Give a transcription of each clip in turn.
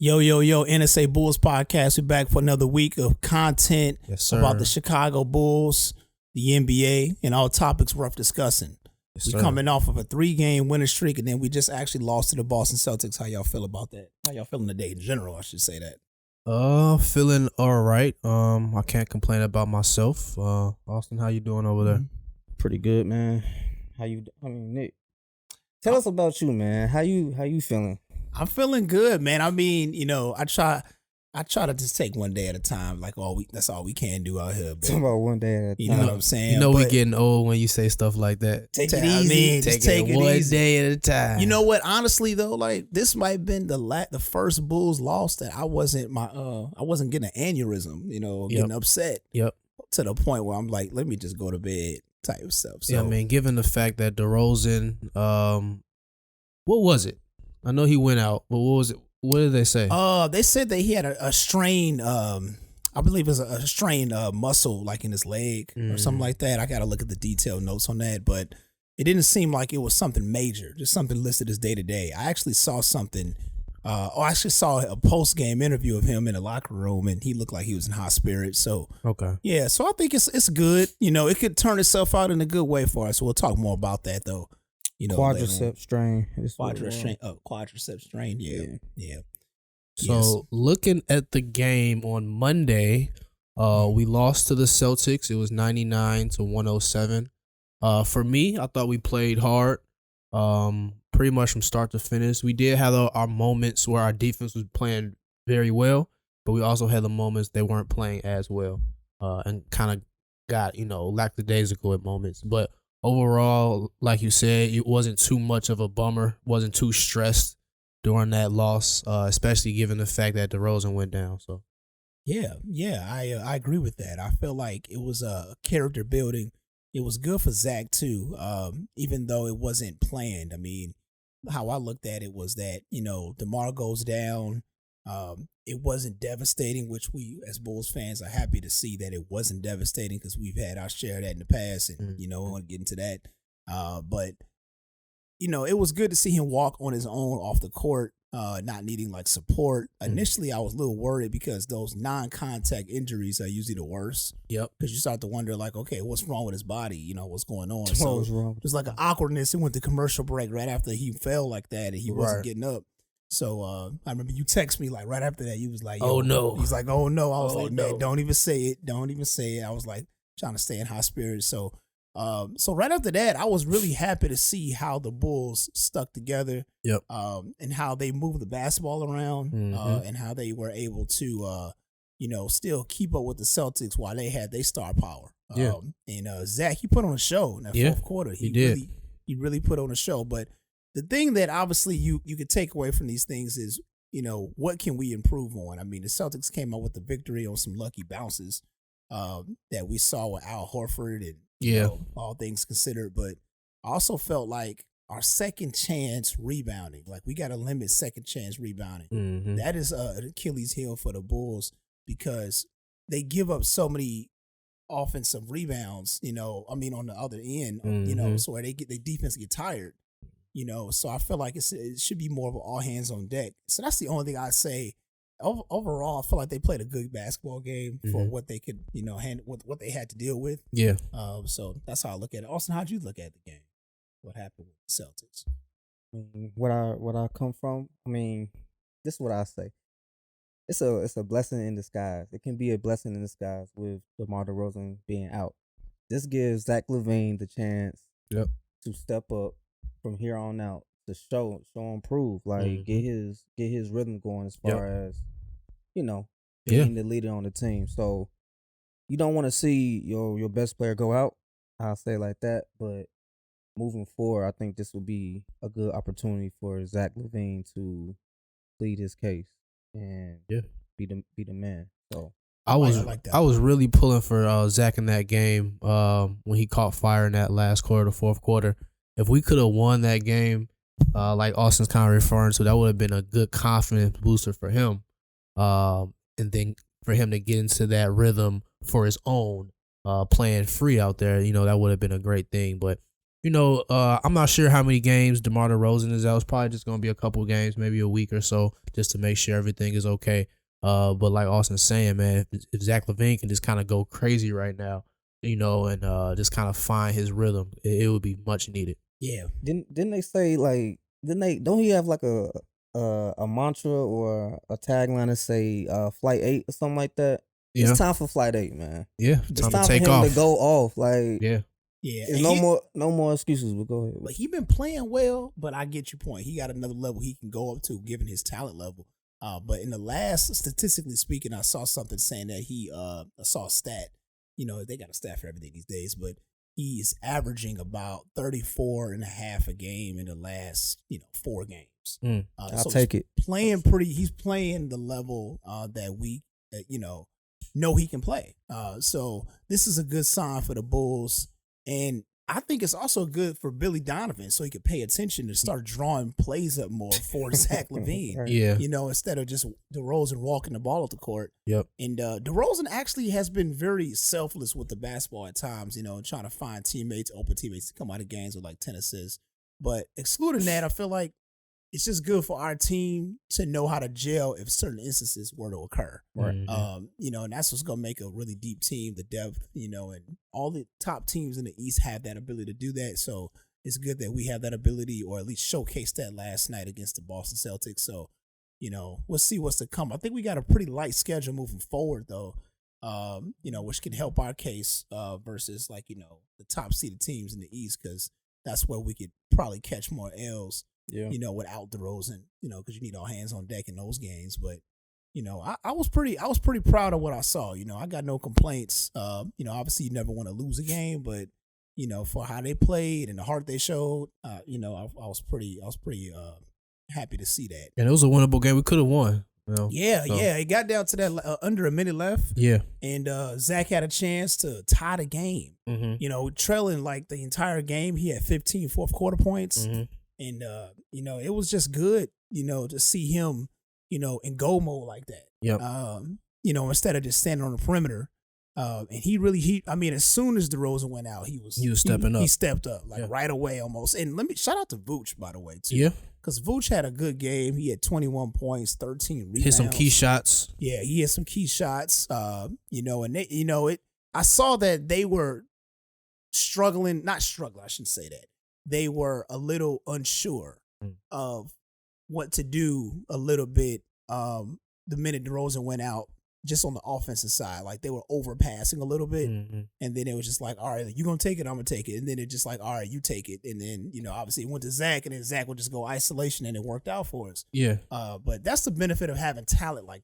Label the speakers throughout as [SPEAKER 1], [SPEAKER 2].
[SPEAKER 1] Yo, NSA Bulls podcast. We're back for another week of content about the Chicago Bulls, the NBA, and all topics worth discussing. We're coming off of a 3-game winning streak, and then we just actually lost to the Boston Celtics. How y'all feel about that? How y'all feeling today in general, I should say that.
[SPEAKER 2] Feeling all right. I can't complain about myself. Austin, how you doing over there?
[SPEAKER 3] Pretty good, man. Nick, tell us about you, man. How you feeling?
[SPEAKER 1] I'm feeling good, man. I mean, I try to just take one day at a time, like that's all we can do out here.
[SPEAKER 3] Talk about one day at a time.
[SPEAKER 1] You know what I'm saying?
[SPEAKER 2] We getting old when you say stuff like that.
[SPEAKER 3] Take it easy.
[SPEAKER 2] Take it one day at a time.
[SPEAKER 1] You know what? Honestly, though, like this might have been the first Bulls loss that I wasn't getting an aneurysm. Getting upset.
[SPEAKER 2] Yep.
[SPEAKER 1] To the point where I'm like, let me just go to bed type of stuff. So,
[SPEAKER 2] yeah, I mean, given the fact that DeRozan, what was it? I know he went out, but what was it? What did they say?
[SPEAKER 1] They said that he had a strained, I believe it was a strained muscle, like in his leg or something like that. I got to look at the detailed notes on that, but it didn't seem like it was something major, just something listed as day to day. I actually saw something. I actually saw a post game interview of him in the locker room, and he looked like he was in high spirits. So
[SPEAKER 2] okay, yeah.
[SPEAKER 1] So I think it's good. It could turn itself out in a good way for us. So we'll talk more about that though.
[SPEAKER 3] Quadricep strain.
[SPEAKER 1] Quadricep strain. Yeah.
[SPEAKER 2] So looking at the game on Monday, we lost to the Celtics. It was 99-107. For me, I thought we played hard, pretty much from start to finish. We did have our moments where our defense was playing very well, but we also had the moments they weren't playing as well, and kind of got lackadaisical at moments. But overall, like you said, it wasn't too much of a bummer. Wasn't too stressed during that loss, especially given the fact that DeRozan went down. So,
[SPEAKER 1] yeah, I agree with that. I feel like it was a character building. It was good for Zach too, even though it wasn't planned. I mean, how I looked at it was that DeMar goes down. It wasn't devastating, which we as Bulls fans are happy to see that it wasn't devastating because we've had our share of that in the past, and we want to get into that. But it was good to see him walk on his own off the court, not needing like support. Initially, I was a little worried because those non-contact injuries are usually the worst.
[SPEAKER 2] Yep.
[SPEAKER 1] Because you start to wonder like, okay, what's wrong with his body? What's going on?
[SPEAKER 3] What was wrong?
[SPEAKER 1] There's like an awkwardness. It went to commercial break right after he fell like that, and he wasn't getting up. So I remember you text me like right after that. You was like,
[SPEAKER 2] "Oh no!"
[SPEAKER 1] He's like, "Oh no!" I was like,
[SPEAKER 2] no.
[SPEAKER 1] "Man, don't even say it. Don't even say it." I was like trying to stay in high spirits. So, so right after that, I was really happy to see how the Bulls stuck together.
[SPEAKER 2] Yep.
[SPEAKER 1] And how they moved the basketball around, and how they were able to, still keep up with the Celtics while they had their star power. And Zach, he put on a show in that fourth quarter.
[SPEAKER 2] He did.
[SPEAKER 1] He really put on a show, but. The thing that obviously you could take away from these things is, what can we improve on? I mean, the Celtics came out with the victory on some lucky bounces that we saw with Al Horford and all things considered. But I also felt like our second chance rebounding, like we got to limit second chance rebounding.
[SPEAKER 2] Mm-hmm.
[SPEAKER 1] That is an Achilles heel for the Bulls because they give up so many offensive rebounds, on the other end, so where their defense get tired. So I feel like it should be more of an all hands on deck. So that's the only thing I say. Overall, I feel like they played a good basketball game for what they could, handle what they had to deal with.
[SPEAKER 2] Yeah.
[SPEAKER 1] So that's how I look at it. Austin, how'd you look at the game? What happened with the Celtics?
[SPEAKER 3] What I come from? I mean, this is what I say. It's a blessing in disguise. It can be a blessing in disguise with Demar DeRozan being out. This gives Zach LaVine the chance to step up from here on out to show and prove, like get his rhythm going as far as being the leader on the team. So you don't want to see your best player go out. I'll say it like that. But moving forward, I think this will be a good opportunity for Zach LaVine to plead his case and be the man. So
[SPEAKER 2] I was really pulling for Zach in that game when he caught fire in that last quarter, the fourth quarter. If we could have won that game, like Austin's kind of referring to, that would have been a good confidence booster for him. And then for him to get into that rhythm for his own, playing free out there, that would have been a great thing. But I'm not sure how many games DeMar DeRozan is out. It's probably just going to be a couple games, maybe a week or so, just to make sure everything is okay. But like Austin's saying, man, if Zach LaVine can just kind of go crazy right now, and just kind of find his rhythm, it would be much needed.
[SPEAKER 1] Yeah.
[SPEAKER 3] Didn't they say like don't he have like a mantra or a tagline to say flight 8 or something like that?
[SPEAKER 2] Yeah.
[SPEAKER 3] It's time for flight 8, man.
[SPEAKER 2] Yeah,
[SPEAKER 3] It's
[SPEAKER 2] time
[SPEAKER 3] time
[SPEAKER 2] to take
[SPEAKER 3] for him
[SPEAKER 2] off.
[SPEAKER 3] to go off. Like
[SPEAKER 2] Yeah.
[SPEAKER 3] There's no more excuses. But go ahead.
[SPEAKER 1] But he been playing well, but I get your point. He got another level he can go up to given his talent level. But in the last, statistically speaking, I saw something saying that I saw a stat. They got a stat for everything these days, but he's averaging about 34 and a half a game in the last, 4 games.
[SPEAKER 3] I'll take it.
[SPEAKER 1] He's playing the level that we, know he can play. So this is a good sign for the Bulls. And I think it's also good for Billy Donovan so he could pay attention to start drawing plays up more for Zach LaVine.
[SPEAKER 2] Yeah.
[SPEAKER 1] Instead of just DeRozan walking the ball up the court.
[SPEAKER 2] Yep.
[SPEAKER 1] And DeRozan actually has been very selfless with the basketball at times, and trying to find open teammates to come out of games with like 10 assists. But excluding that, I feel like it's just good for our team to know how to gel if certain instances were to occur.
[SPEAKER 3] Right.
[SPEAKER 1] And that's what's going to make a really deep team, the depth, and all the top teams in the East have that ability to do that. So it's good that we have that ability, or at least showcase that last night against the Boston Celtics. So, we'll see what's to come. I think we got a pretty light schedule moving forward, though, which can help our case versus like, the top seeded teams in the East, because that's where we could probably catch more L's.
[SPEAKER 3] Yeah.
[SPEAKER 1] Without DeRozan, because you need all hands on deck in those games. But, I was pretty proud of what I saw. I got no complaints. Obviously you never want to lose a game, but, for how they played and the heart they showed, I was pretty happy to see that.
[SPEAKER 2] And it was a winnable game. We could have won.
[SPEAKER 1] Yeah. It got down to that under a minute left.
[SPEAKER 2] Yeah.
[SPEAKER 1] And Zach had a chance to tie the game.
[SPEAKER 2] Mm-hmm.
[SPEAKER 1] Trailing like the entire game. He had 15 fourth quarter points.
[SPEAKER 2] Mm-hmm.
[SPEAKER 1] And, it was just good, to see him, in goal mode like that.
[SPEAKER 2] Yep.
[SPEAKER 1] Instead of just standing on the perimeter. And as soon as DeRozan went out, he was
[SPEAKER 2] stepping up.
[SPEAKER 1] He stepped up right away almost. And shout out to Vooch, by the way, too.
[SPEAKER 2] Yeah.
[SPEAKER 1] Because Vooch had a good game. He had 21 points, 13 rebounds.
[SPEAKER 2] Hit some key shots.
[SPEAKER 1] Yeah, he had some key shots. I saw that they were struggling, not struggling, I shouldn't say that. They were a little unsure of what to do a little bit the minute DeRozan went out, just on the offensive side. Like, they were overpassing a little bit.
[SPEAKER 2] Mm-hmm.
[SPEAKER 1] And then it was just like, all right, you going to take it, I'm going to take it. And then it just like, all right, you take it. And then, obviously it went to Zach, and then Zach would just go isolation, and it worked out for us.
[SPEAKER 2] Yeah.
[SPEAKER 1] But that's the benefit of having talent like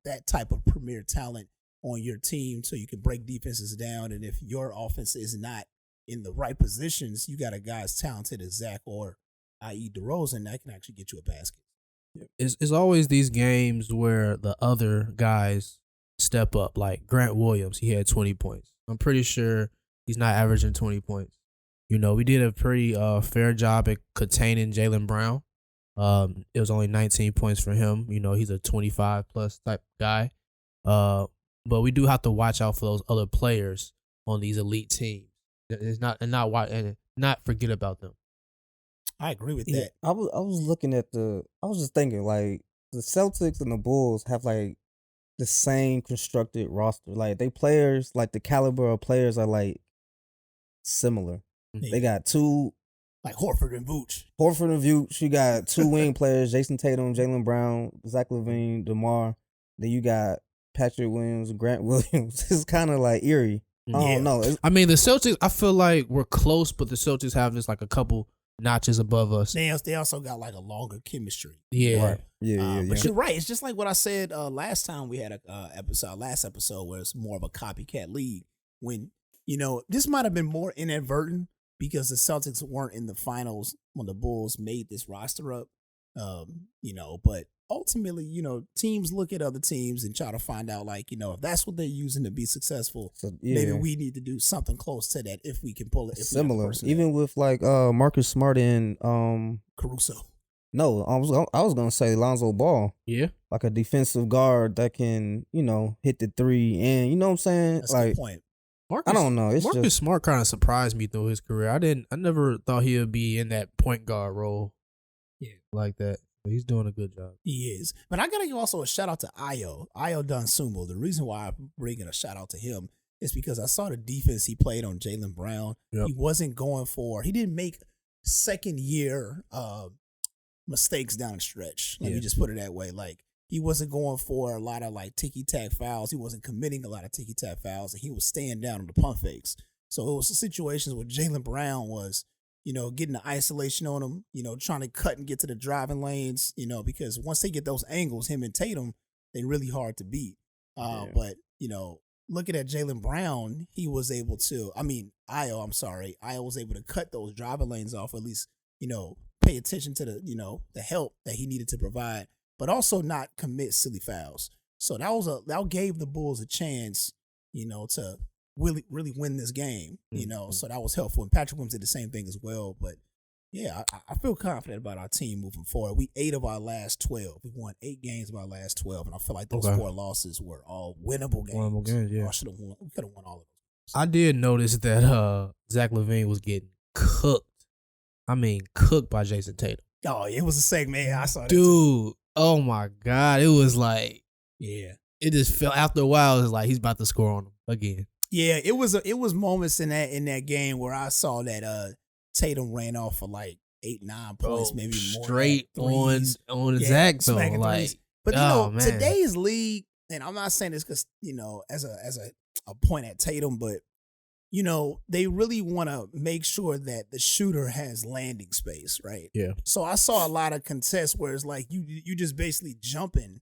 [SPEAKER 1] that type of premier talent on your team, so you can break defenses down. And if your offense is not in the right positions, you got a guy as talented as Zach, or i.e. DeRozan, that can actually get you a basket.
[SPEAKER 2] It's always these games where the other guys step up. Like Grant Williams, he had 20 points. I'm pretty sure he's not averaging 20 points. We did a pretty fair job at containing Jaylen Brown. It was only 19 points for him. He's a 25-plus type guy. But we do have to watch out for those other players on these elite teams. Not forget about them.
[SPEAKER 1] I agree with that.
[SPEAKER 3] I was looking at I was just thinking, like, the Celtics and the Bulls have like the same constructed roster. Like, they players, like the caliber of players are like similar.
[SPEAKER 1] Yeah.
[SPEAKER 3] They got two,
[SPEAKER 1] like Horford and Vooch.
[SPEAKER 3] You got two wing players, Jason Tatum, Jaylen Brown, Zach LaVine, DeMar. Then you got Patrick Williams, Grant Williams. It's kind of like eerie. I don't know.
[SPEAKER 2] The Celtics, I feel like we're close, but the Celtics have just like a couple notches above us.
[SPEAKER 1] They also got like a longer chemistry.
[SPEAKER 2] Yeah.
[SPEAKER 3] Right. Yeah.
[SPEAKER 1] But you're right. It's just like what I said last time we had a last episode, where it's more of a copycat league. When, this might have been more inadvertent because the Celtics weren't in the finals when the Bulls made this roster up. But ultimately, teams look at other teams and try to find out, like, if that's what they're using to be successful, maybe we need to do something close to that if we can pull it.
[SPEAKER 3] Similar, even with like Marcus Smart and
[SPEAKER 1] Caruso.
[SPEAKER 3] No, I was gonna say Lonzo Ball.
[SPEAKER 2] Yeah,
[SPEAKER 3] like a defensive guard that can hit the three, and you know what I'm saying.
[SPEAKER 1] That's
[SPEAKER 3] like,
[SPEAKER 1] a good point.
[SPEAKER 2] Marcus,
[SPEAKER 3] I don't know. It's
[SPEAKER 2] Marcus
[SPEAKER 3] just
[SPEAKER 2] Smart kind of surprised me through his career. I never thought he would be in that point guard role.
[SPEAKER 1] Yeah.
[SPEAKER 2] Like that. But he's doing a good job.
[SPEAKER 1] He is. But I got to give also a shout out to Ayo Dosunmu. The reason why I'm bringing a shout out to him is because I saw the defense he played on Jaylen Brown.
[SPEAKER 2] Yep.
[SPEAKER 1] He wasn't going for, he didn't make second year mistakes down the stretch. Let me just put it that way. Like, he wasn't going for a lot of like ticky-tack fouls. He wasn't committing a lot of ticky-tack fouls, and he was staying down on the pump fakes. So it was the situations where Jaylen Brown was, getting the isolation on him, trying to cut and get to the driving lanes, because once they get those angles, him and Tatum, they're really hard to beat. But, looking at Jaylen Brown, he was able to, Ayo was able to cut those driving lanes off, or at least, pay attention to the help that he needed to provide, but also not commit silly fouls. So that gave the Bulls a chance, to really win this game, so that was helpful. And Patrick Williams did the same thing as well. But yeah, I feel confident about our team moving forward. We 8 of our last 12. We won 8 games of our last 12, and I feel like those 4 losses were all winnable games.
[SPEAKER 2] Winnable games, yeah.
[SPEAKER 1] We could have won all of those.
[SPEAKER 2] I did notice that Zach LaVine was getting cooked. Cooked by Jason Tatum.
[SPEAKER 1] Oh, it was a segment. I saw that.
[SPEAKER 2] Dude, oh my God. It was like,
[SPEAKER 1] yeah.
[SPEAKER 2] It just felt, after a while, it was like he's about to score on him again.
[SPEAKER 1] Yeah, it was moments in that game where I saw that Tatum ran off for like 8-9 points, maybe more.
[SPEAKER 2] Straight on Zach though. Like,
[SPEAKER 1] but today's league, and I'm not saying this because as a point at Tatum, but they really want to make sure that the shooter has landing space, right?
[SPEAKER 2] Yeah.
[SPEAKER 1] So I saw a lot of contests where it's like you just basically jumping,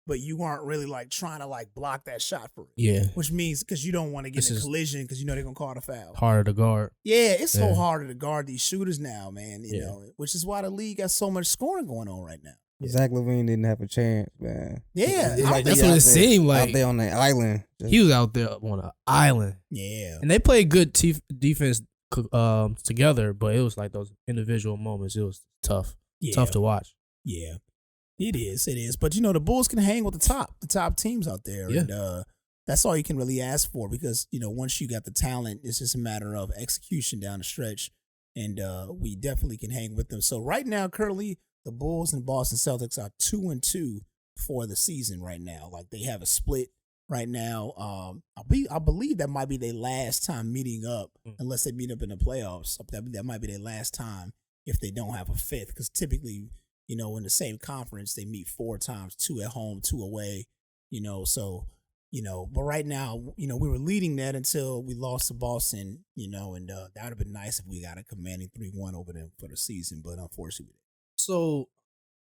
[SPEAKER 1] but you aren't really like trying to like block that shot for it.
[SPEAKER 2] Yeah.
[SPEAKER 1] Which means because you don't want to get in a collision because they're gonna call the foul.
[SPEAKER 2] Harder to guard.
[SPEAKER 1] Yeah, it's so harder to guard these shooters now, man. You know, which is why the league got so much scoring going on right now.
[SPEAKER 3] Zach LaVine didn't have a chance, man.
[SPEAKER 1] Yeah,
[SPEAKER 2] that's what it seemed like.
[SPEAKER 3] Out there on the island.
[SPEAKER 2] He was out there on an island.
[SPEAKER 1] Yeah.
[SPEAKER 2] And they played good defense together, but it was like those individual moments. It was tough. Yeah. Tough to watch.
[SPEAKER 1] Yeah. It is. But, the Bulls can hang with the top teams out there.
[SPEAKER 2] Yeah.
[SPEAKER 1] And that's all you can really ask for because, once you got the talent, it's just a matter of execution down the stretch. And we definitely can hang with them. So right now, currently, the Bulls and Boston Celtics are 2-2 for the season right now. Like they have a split right now. I believe that might be their last time meeting up, unless they meet up in the playoffs. That might be their last time if they don't have a fifth. Because typically, in the same conference, they meet 4 times, 2 at home, 2 away. So but right now, we were leading that until we lost to Boston. And that would have been nice if we got a commanding 3-1 over them for the season, but unfortunately.
[SPEAKER 2] So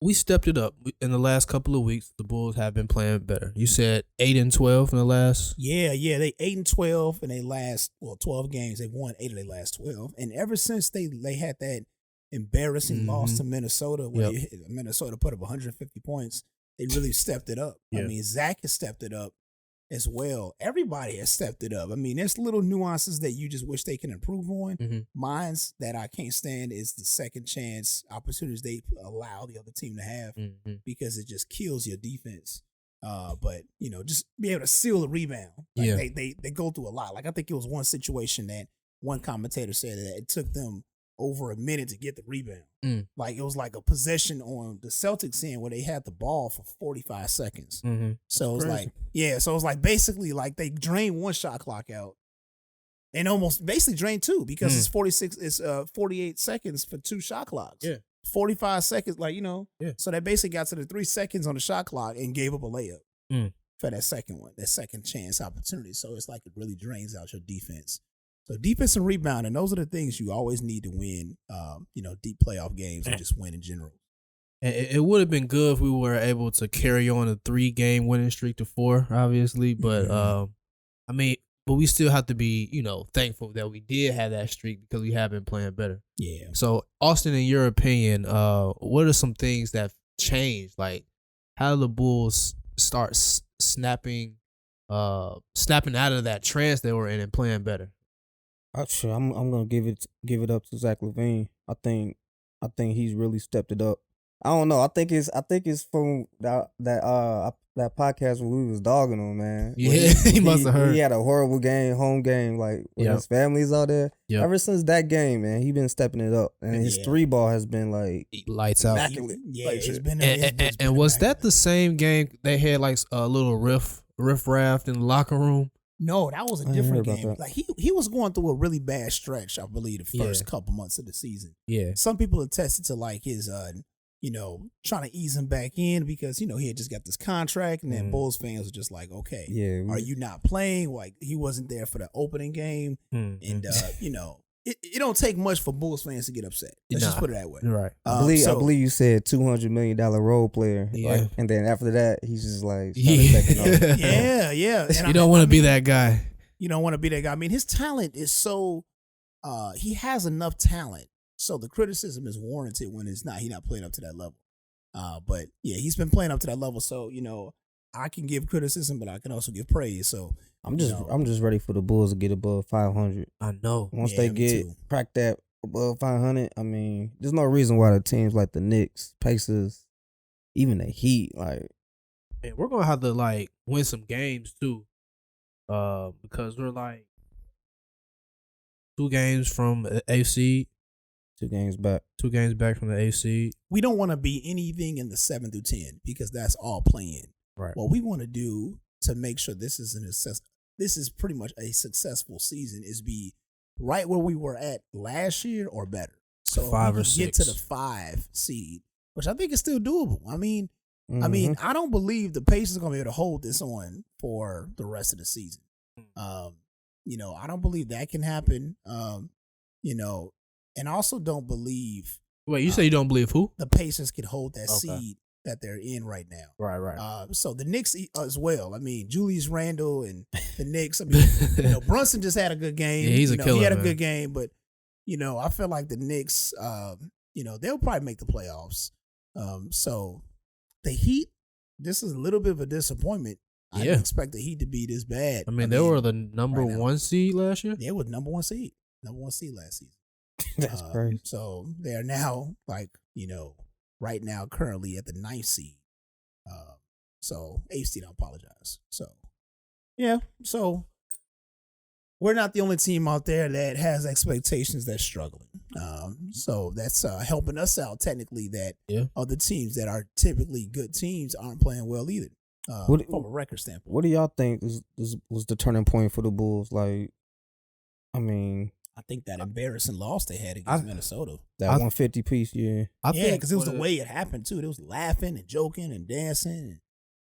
[SPEAKER 2] we stepped it up in the last couple of weeks. The Bulls have been playing better. You said 8-12 in the last.
[SPEAKER 1] Yeah. They 8-12 in their last 12 games. They won 8 of their last 12, and ever since they had that embarrassing loss to Minnesota, where Minnesota put up 150 points, they really stepped it up.
[SPEAKER 2] Yeah.
[SPEAKER 1] Zach has stepped it up as well. Everybody has stepped it up. There's little nuances that you just wish they can improve on.
[SPEAKER 2] Mm-hmm.
[SPEAKER 1] Mine's that I can't stand is the second chance opportunities they allow the other team to have because it just kills your defense. But just be able to seal the rebound. Like they go through a lot. Like I think it was one situation that one commentator said that it took them over a minute to get the rebound. Like it was like a possession on the Celtics end where they had the ball for 45 seconds. So it was like basically like they drained one shot clock out and almost basically drained 2 because it's 48 seconds for 2 shot clocks.
[SPEAKER 2] Yeah.
[SPEAKER 1] 45 seconds, So they basically got to the 3 seconds on the shot clock and gave up a layup for that second one, that second chance opportunity. So it's like it really drains out your defense. So defense and rebounding, those are the things you always need to win, deep playoff games and just win in general.
[SPEAKER 2] It would have been good if we were able to carry on a 3-game winning streak to 4, obviously. But, but we still have to be, thankful that we did have that streak because we have been playing better.
[SPEAKER 1] Yeah.
[SPEAKER 2] So, Austin, in your opinion, what are some things that changed? Like, how do the Bulls start snapping out of that trance they were in and playing better?
[SPEAKER 3] Sure, I'm gonna give it up to Zach LaVine. I think he's really stepped it up. I don't know. I think it's from that podcast where we was dogging him, man.
[SPEAKER 2] Yeah, he must have heard.
[SPEAKER 3] He had a horrible home game, like when his family's out there.
[SPEAKER 2] Yep.
[SPEAKER 3] Ever since that game, man, he been stepping it up, and his 3-ball has been like
[SPEAKER 2] lights out.
[SPEAKER 3] immaculate.
[SPEAKER 1] Yeah,
[SPEAKER 3] Like,
[SPEAKER 1] it's been.
[SPEAKER 2] And was that the same game they had like a little riff raft in the locker room?
[SPEAKER 1] No, that was a
[SPEAKER 3] I didn't
[SPEAKER 1] different
[SPEAKER 3] hear about
[SPEAKER 1] game.
[SPEAKER 3] that.
[SPEAKER 1] Like he was going through a really bad stretch, I believe, the first couple months of the season.
[SPEAKER 2] Yeah.
[SPEAKER 1] Some people attested to like his trying to ease him back in because, he had just got this contract, and then Bulls fans were just like, okay, are you not playing? Like, he wasn't there for the opening game. And, it don't take much for Bulls fans to get upset. Let's just put it that way.
[SPEAKER 2] Right.
[SPEAKER 3] I believe you said $200 million role player.
[SPEAKER 2] Yeah.
[SPEAKER 3] Like, and then after that, he's just like,
[SPEAKER 1] Yeah. And
[SPEAKER 2] you don't want to be that guy.
[SPEAKER 1] You don't want to be that guy. I mean, his talent is so, he has enough talent. So the criticism is warranted when he's not playing up to that level. But yeah, he's been playing up to that level. So, I can give criticism, but I can also give praise. So
[SPEAKER 3] I'm just ready for the Bulls to get above 500.
[SPEAKER 2] I know.
[SPEAKER 3] Once they crack that above 500, I mean, there's no reason why the teams like the Knicks, Pacers, even the Heat, like,
[SPEAKER 2] man, we're gonna have to like win some games too, because we're like 2 games from the AC.
[SPEAKER 3] 2 games back.
[SPEAKER 2] 2 games back from the AC.
[SPEAKER 1] We don't want to be anything in the 7 through 10 because that's all playing.
[SPEAKER 2] Right.
[SPEAKER 1] What we want to do to make sure this is pretty much a successful season is be right where we were at last year or better. So
[SPEAKER 2] 5
[SPEAKER 1] if we
[SPEAKER 2] or
[SPEAKER 1] can
[SPEAKER 2] 6.
[SPEAKER 1] get to the 5 seed, which I think is still doable. I mean, I don't believe the Pacers are going to be able to hold this on for the rest of the season. I don't believe that can happen. And I also don't believe.
[SPEAKER 2] Wait, you say you don't believe who?
[SPEAKER 1] The Pacers can hold that seed that they're in right now.
[SPEAKER 2] Right.
[SPEAKER 1] So the Knicks as well. I mean, Julius Randle and the Knicks. I mean, Brunson just had a good game.
[SPEAKER 2] Yeah, he's a killer.
[SPEAKER 1] He had a
[SPEAKER 2] man.
[SPEAKER 1] good game, but I feel like the Knicks. They'll probably make the playoffs. So the Heat. This is a little bit of a disappointment. I didn't expect the Heat to be this bad.
[SPEAKER 2] I mean, they were the number 1 seed last year.
[SPEAKER 1] They were number 1 seed. Number 1 seed last season.
[SPEAKER 3] That's crazy.
[SPEAKER 1] So they are now right now currently at the 9th seed. So 8th seed, I apologize. So yeah, so we're not the only team out there that has expectations that's struggling. So that's helping us out technically that other teams that are typically good teams aren't playing well either. From a record standpoint.
[SPEAKER 3] What do y'all think was the turning point for the Bulls? Like, I mean,
[SPEAKER 1] I think that embarrassing loss they had against Minnesota.
[SPEAKER 3] That 150 piece, yeah.
[SPEAKER 1] Because it was the way it happened, too. They was laughing and joking and dancing.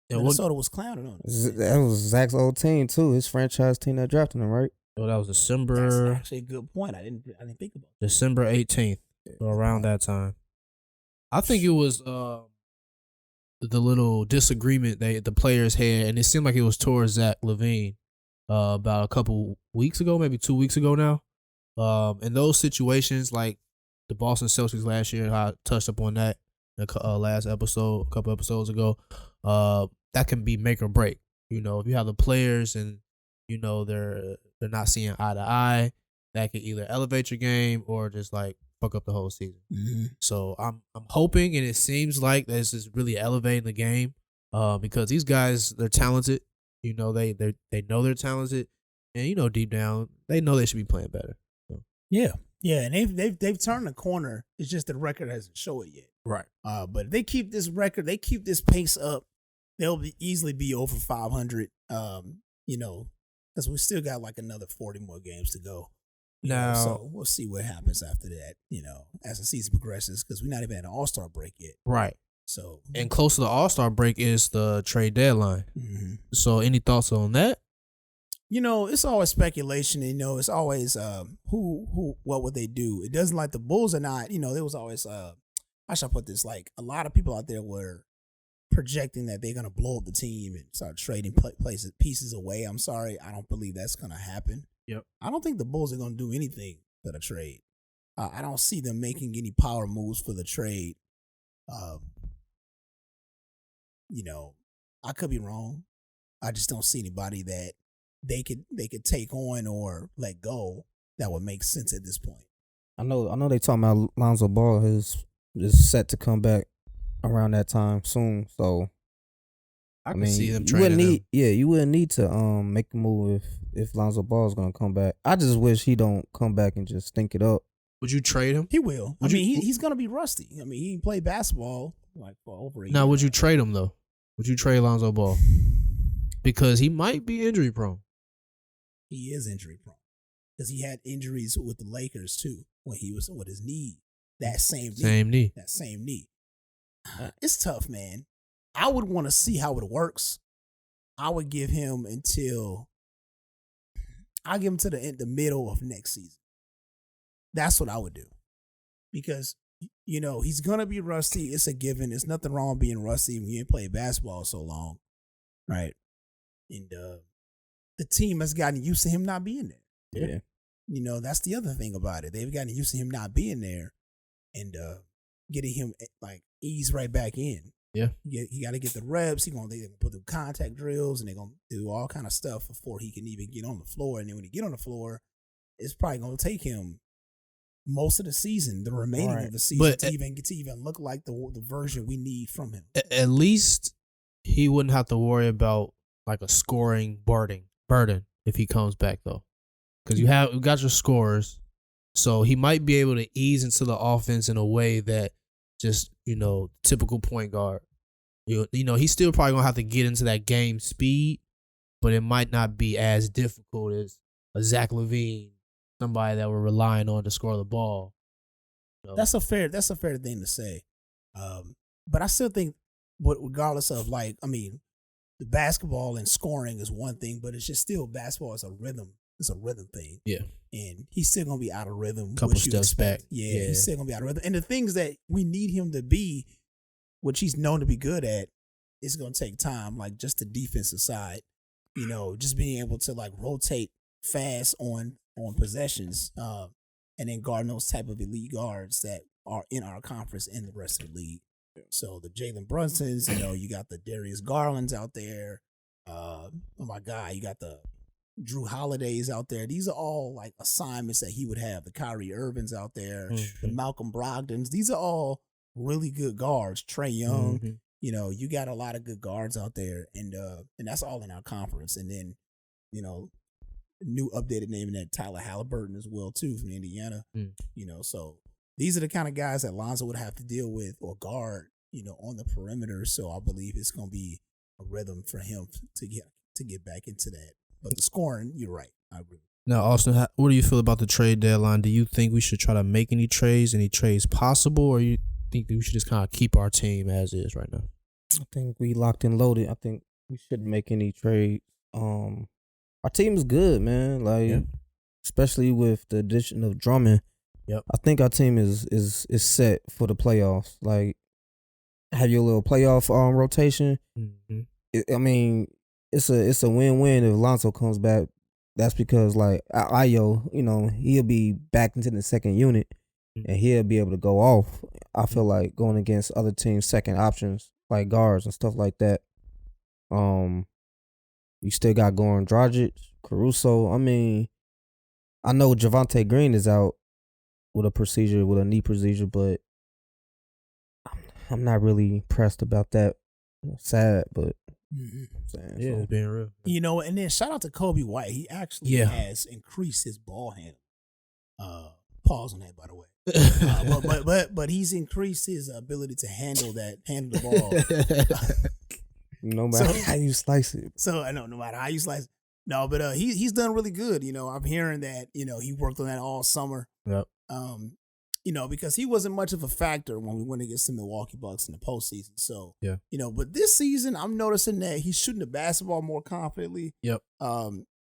[SPEAKER 1] And Minnesota was clowning on it.
[SPEAKER 3] That was Zach's old team, too. His franchise team that drafted him, right?
[SPEAKER 2] So that was December.
[SPEAKER 1] That's actually a good point. I didn't think about it.
[SPEAKER 2] December 18th, so around that time. I think it was the little disagreement the players had, and it seemed like it was towards Zach LaVine about a couple weeks ago, maybe 2 weeks ago now. In those situations, like the Boston Celtics last year, I touched up on that in last episode, a couple episodes ago. That can be make or break. If you have the players and they're not seeing eye to eye, that can either elevate your game or just like fuck up the whole season.
[SPEAKER 1] Mm-hmm.
[SPEAKER 2] So I'm hoping, and it seems like this is really elevating the game because these guys, they're talented. They know they're talented, and deep down they know they should be playing better. So.
[SPEAKER 1] Yeah, and they've turned the corner. It's just the record hasn't shown it yet.
[SPEAKER 2] Right.
[SPEAKER 1] But if they keep this record, they keep this pace up, they'll easily be over 500. Because we still got like another 40 more games to go.
[SPEAKER 2] Now,
[SPEAKER 1] so we'll see what happens after that. As the season progresses, because we're not even at an All-Star break yet.
[SPEAKER 2] Right.
[SPEAKER 1] So
[SPEAKER 2] and close to the All-Star break is the trade deadline.
[SPEAKER 1] Mm-hmm.
[SPEAKER 2] So any thoughts on that?
[SPEAKER 1] It's always speculation. It's always what would they do? It doesn't like the Bulls are not. There was always how should I put this? Like a lot of people out there were projecting that they're gonna blow up the team and start trading pieces away. I'm sorry, I don't believe that's gonna happen.
[SPEAKER 2] Yep. I
[SPEAKER 1] don't think the Bulls are gonna do anything for the trade. I don't see them making any power moves for the trade. I could be wrong. I just don't see anybody that they could take on or let go that would make sense at this point.
[SPEAKER 3] I know they talking about Lonzo Ball is set to come back around that time soon. So
[SPEAKER 2] I
[SPEAKER 3] mean,
[SPEAKER 2] see them
[SPEAKER 3] you wouldn't
[SPEAKER 2] trading
[SPEAKER 3] need,
[SPEAKER 2] him.
[SPEAKER 3] yeah, you wouldn't need to make a move if Lonzo Ball is gonna come back. I just wish he don't come back and just stink it up.
[SPEAKER 2] Would you trade him?
[SPEAKER 1] He will.
[SPEAKER 2] Would
[SPEAKER 1] he's gonna be rusty. I mean, he played basketball like for over a year.
[SPEAKER 2] Now, would you trade him though? Would you trade Lonzo Ball? Because he might be injury prone.
[SPEAKER 1] He is injury prone because he had injuries with the Lakers too when he was with his knee. That same knee. That same knee. It's tough, man. I would want to see how it works. I would give him until I'll give him to the middle of next season. That's what I would do. Because, you know, he's going to be rusty. It's a given. There's nothing wrong with being rusty when you ain't played basketball so long. Right? And the team has gotten used to him not being there.
[SPEAKER 3] Yeah.
[SPEAKER 1] You know, that's the other thing about it. They've gotten used to him not being there and getting him, like, ease right back in.
[SPEAKER 2] Yeah.
[SPEAKER 1] He got to get the reps. They're going to put the contact drills and they're going to do all kind of stuff before he can even get on the floor. And then when he get on the floor, it's probably going to take him most of the season, the remaining of the season, to even look like the version we need from him.
[SPEAKER 2] At least he wouldn't have to worry about like a scoring burden if he comes back though, because you got your scorers, so he might be able to ease into the offense in a way that just typical point guard. You know he's still probably gonna have to get into that game speed, but it might not be as difficult as a Zach LaVine, somebody that we're relying on to score the ball.
[SPEAKER 1] That's a fair thing to say. But I still think, regardless of the basketball and scoring is one thing, but it's just still basketball is a rhythm. It's a rhythm thing.
[SPEAKER 2] Yeah.
[SPEAKER 1] And he's still gonna be out of rhythm.
[SPEAKER 2] Couple steps back.
[SPEAKER 1] Yeah, he's still gonna be out of rhythm. And the things that we need him to be, which he's known to be good at, it's gonna take time. Like just the defensive side, just being able to like rotate fast on possessions, and then guarding those type of elite guards that are in our conference and the rest of the league. So the Jalen Brunsons, you got the Darius Garlands out there. Oh my God, you got the Drew Holidays out there. These are all like assignments that he would have. The Kyrie Irvins out there, the Malcolm Brogdons. These are all really good guards. Trae Young. You got a lot of good guards out there, and that's all in our conference. And then, new updated name in that Tyler Halliburton as well too from Indiana. So these are the kind of guys that Lonzo would have to deal with or guard, on the perimeter. So I believe it's going to be a rhythm for him to get back into that. But the scoring, you're right. I agree.
[SPEAKER 2] Now, Austin, what do you feel about the trade deadline? Do you think we should try to make any trades possible, or you think we should just kind of keep our team as is right now?
[SPEAKER 3] I think we locked and loaded. I think we shouldn't make any trades. Our team is good, man. Especially with the addition of Drummond.
[SPEAKER 2] Yep.
[SPEAKER 3] I think our team is set for the playoffs. Like, have your little playoff rotation.
[SPEAKER 2] Mm-hmm.
[SPEAKER 3] It's a win-win if Lonzo comes back. That's because Ayo, he'll be back into the second unit and he'll be able to go off. I feel like going against other teams' second options like guards and stuff like that. You still got Goran Dragic, Caruso. I know Javonte Green is out with a knee procedure, but I'm not really impressed about that. Sad, but
[SPEAKER 2] it's being real.
[SPEAKER 1] And then shout out to Kobe White. He actually has increased his ball handle. Pause on that, by the way. But he's increased his ability to handle the ball.
[SPEAKER 3] No matter how you slice it.
[SPEAKER 1] So I know no matter how you slice it. No, but he's done really good. I'm hearing that he worked on that all summer.
[SPEAKER 2] Yep.
[SPEAKER 1] Because he wasn't much of a factor when we went against the Milwaukee Bucks in the postseason. So,
[SPEAKER 2] yeah.
[SPEAKER 1] But this season, I'm noticing that he's shooting the basketball more confidently.
[SPEAKER 2] Yep.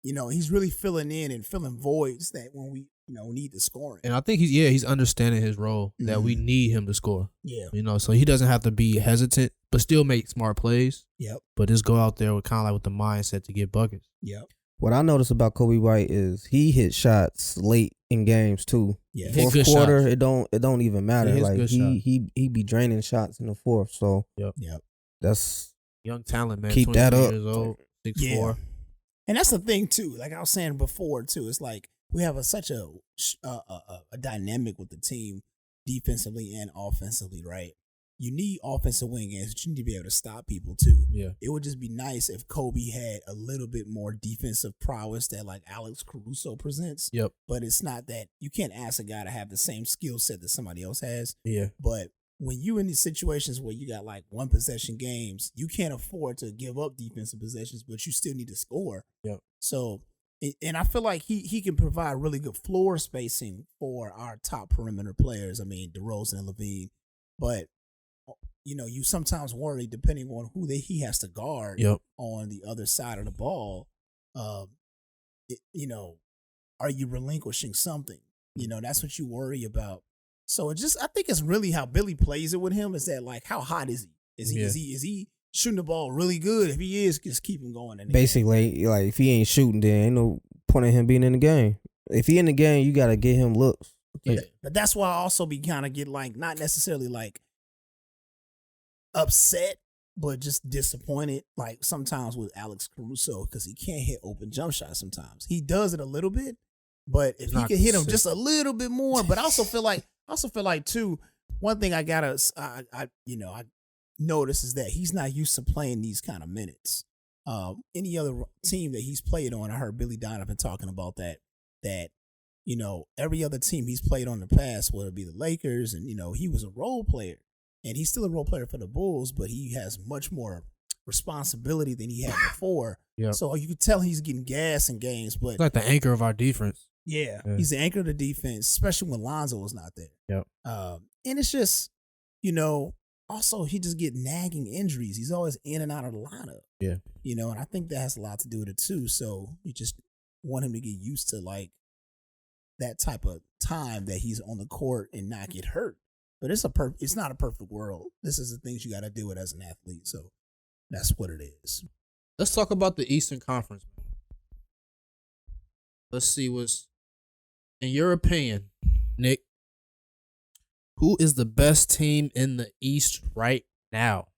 [SPEAKER 1] He's really filling in and filling voids that when we, need the scoring.
[SPEAKER 2] And I think he's understanding his role, that we need him to score.
[SPEAKER 1] Yeah.
[SPEAKER 2] So he doesn't have to be hesitant, but still make smart plays.
[SPEAKER 1] Yep.
[SPEAKER 2] But just go out there with the mindset to get buckets.
[SPEAKER 1] Yep.
[SPEAKER 3] What I noticed about Kobe White is he hit shots late in games too.
[SPEAKER 2] Yeah.
[SPEAKER 3] Fourth quarter, it don't even matter.
[SPEAKER 2] He
[SPEAKER 3] he be draining shots in the fourth. So
[SPEAKER 2] yep.
[SPEAKER 3] That's
[SPEAKER 2] young talent, man.
[SPEAKER 3] Keep that up.
[SPEAKER 2] Years old, 6'4".
[SPEAKER 1] And that's the thing too. Like I was saying before too, it's like we have such a dynamic with the team, defensively and offensively, right? you need offensive wing games, but you need to be able to stop people too.
[SPEAKER 2] Yeah.
[SPEAKER 1] It would just be nice if Kobe had a little bit more defensive prowess that like Alex Caruso presents.
[SPEAKER 2] Yep.
[SPEAKER 1] But it's not that you can't ask a guy to have the same skill set that somebody else has.
[SPEAKER 2] Yeah.
[SPEAKER 1] But when you in these situations where you got like one possession games, you can't afford to give up defensive possessions, but you still need to score.
[SPEAKER 2] Yep.
[SPEAKER 1] So, and I feel like he can provide really good floor spacing for our top perimeter players. I mean, DeRozan and LaVine, but you sometimes worry depending on who he has to guard on the other side of the ball. Are you relinquishing something? That's what you worry about. So I think it's really how Billy plays it with him. Is that like how hot is he? Is he shooting the ball really good? If he is, just keep him going.
[SPEAKER 3] Basically, like if he ain't shooting, then ain't no point in him being in the game. If he in the game, you gotta get him looks.
[SPEAKER 1] Yeah, but that's why I also be kind of get like not necessarily like upset, but just disappointed. Like sometimes with Alex Caruso because he can't hit open jump shots. Sometimes he does it a little bit, but if he could hit him just a little bit more. But I also feel like too. One thing I notice is that he's not used to playing these kind of minutes. Any other team that he's played on, I heard Billy Donovan talking about that every other team he's played on in the past, whether it be the Lakers, and he was a role player, and he's still a role player for the Bulls, but he has much more responsibility than he had before.
[SPEAKER 2] Yep.
[SPEAKER 1] So you could tell he's getting gas in games, but
[SPEAKER 2] it's like the anchor of our defense.
[SPEAKER 1] Yeah, he's the anchor of the defense, especially when Lonzo was not there.
[SPEAKER 2] Yep.
[SPEAKER 1] And it's just, also he just get nagging injuries. He's always in and out of the lineup.
[SPEAKER 2] Yeah.
[SPEAKER 1] And I think that has a lot to do with it too. So you just want him to get used to like that type of time that he's on the court and not get hurt. But it's not a perfect world. This is the things you got to do it as an athlete. So that's what it is.
[SPEAKER 2] Let's talk about the Eastern Conference. Let's see what's, in your opinion, Nick, who is the best team in the East right now?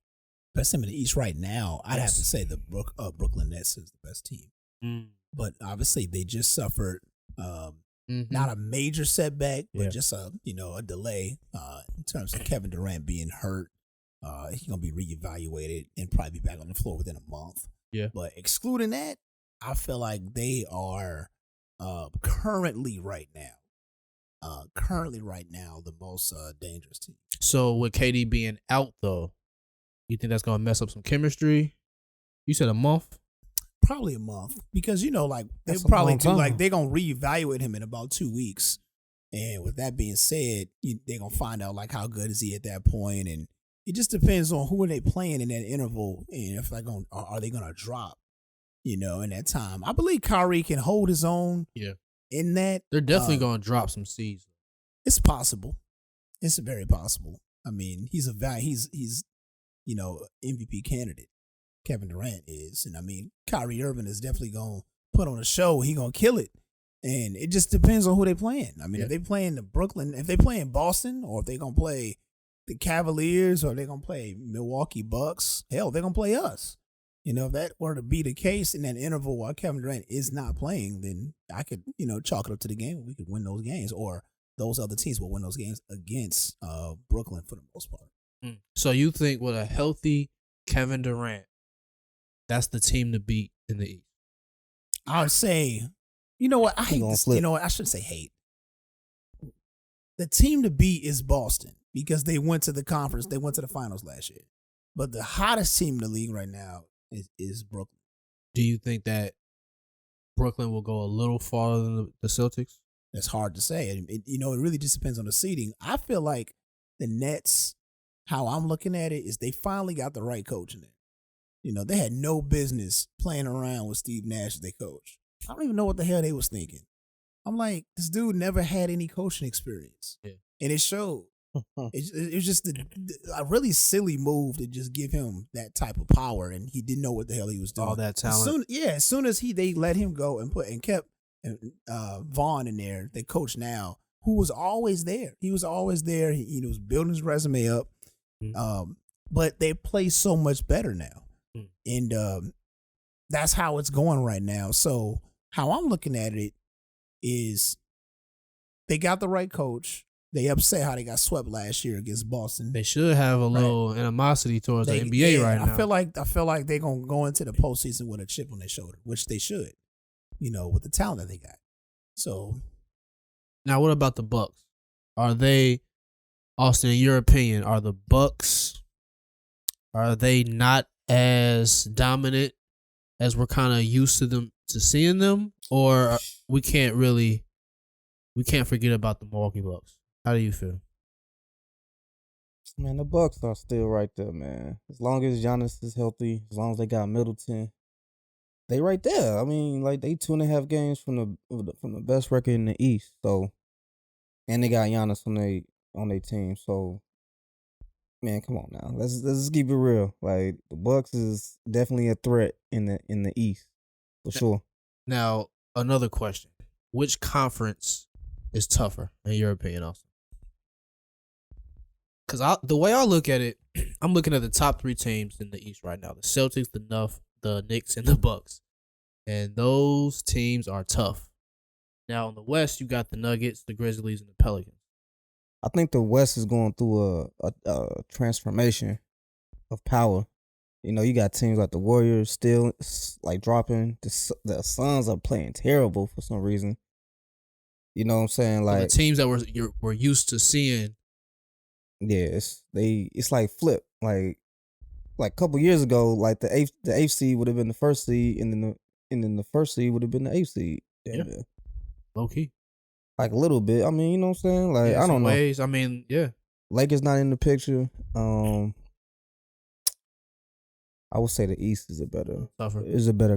[SPEAKER 1] Best team in the East right now, I'd have to say the Brooklyn Nets is the best team. But obviously they just suffered not a major setback, but just a delay in terms of Kevin Durant being hurt. He's gonna be reevaluated and probably be back on the floor within a month.
[SPEAKER 2] Yeah.
[SPEAKER 1] But excluding that, I feel like they are currently right now the most dangerous team.
[SPEAKER 2] So with KD being out though, you think that's gonna mess up some chemistry? You said a month?
[SPEAKER 1] Probably a month, because they're gonna reevaluate him in about 2 weeks. And with that being said, they're gonna find out like how good is he at that point, and it just depends on who are they playing in that interval, and if are they gonna drop, in that time. I believe Kyrie can hold his own.
[SPEAKER 2] Yeah.
[SPEAKER 1] In that,
[SPEAKER 2] they're definitely gonna drop some seeds.
[SPEAKER 1] It's possible. It's very possible. I mean, he's MVP candidate. Kevin Durant is, and I mean, Kyrie Irving is definitely gonna put on a show. He gonna kill it, and it just depends on who they playing. I mean, if they playing if they playing Boston, or if they gonna play the Cavaliers, or they gonna play Milwaukee Bucks, hell, they're gonna play us. If that were to be the case in that interval while Kevin Durant is not playing, then I could, chalk it up to the game. We could win those games, or those other teams will win those games against Brooklyn for the most part.
[SPEAKER 2] So you think with a healthy Kevin Durant, that's the team to beat in the East?
[SPEAKER 1] I would say, I hate this. I shouldn't say hate. The team to beat is Boston, because they went to the conference. They went to the finals last year. But the hottest team in the league right now is Brooklyn.
[SPEAKER 2] Do you think that Brooklyn will go a little farther than the Celtics?
[SPEAKER 1] That's hard to say. It really just depends on the seeding. I feel like the Nets, how I'm looking at it, is they finally got the right coach in there. They had no business playing around with Steve Nash as their coach. I don't even know what the hell they was thinking. I'm like, this dude never had any coaching experience. Yeah. And it showed. It was just a really silly move to just give him that type of power, and he didn't know what the hell he was doing.
[SPEAKER 2] All that talent.
[SPEAKER 1] As soon as they let him go and kept Vaughn in there, the coach now, who was always there. He was always there. He was building his resume up. But they play so much better now. And that's how it's going right now. So how I'm looking at it is they got the right coach. They upset how they got swept last year against Boston.
[SPEAKER 2] They should have a little animosity towards the NBA right now.
[SPEAKER 1] I feel like they're gonna go into the postseason with a chip on their shoulder, which they should. With the talent that they got. So
[SPEAKER 2] now, what about the Bucks? Are they, Austin? In your opinion, are the Bucks? Are they not as dominant as we're kind of used to seeing them, or we can't forget about the Milwaukee Bucks? How do you feel?
[SPEAKER 3] Man, the Bucks are still right there, man. As long as Giannis is healthy, as long as they got Middleton, they right there. I mean, like they 2.5 games from the best record in the East. So, and they got Giannis on their team. So, man, come on now. Let's just keep it real. Like the Bucks is definitely a threat in the East for sure.
[SPEAKER 2] Now, another question: which conference is tougher in your opinion, Austin? Because the way I look at it, I'm looking at the top 3 teams in the East right now: the Celtics, the Knicks, and the Bucks, and those teams are tough. Now in the West, you got the Nuggets, the Grizzlies, and the Pelicans.
[SPEAKER 3] I think the West is going through a transformation of power. You got teams like the Warriors still like dropping. The Suns are playing terrible for some reason. You know what I'm saying? Like
[SPEAKER 2] the teams that we're used to seeing.
[SPEAKER 3] Yeah, it's like flip. Like a couple years ago, like the eighth seed would have been the first seed, and then the first seed would have been the 8th seed.
[SPEAKER 2] Yeah. Low key.
[SPEAKER 3] Like a little bit. I mean, you know what I'm saying? Like I don't know.
[SPEAKER 2] Ways. I mean, yeah.
[SPEAKER 3] Lakers not in the picture. I would say the East is a better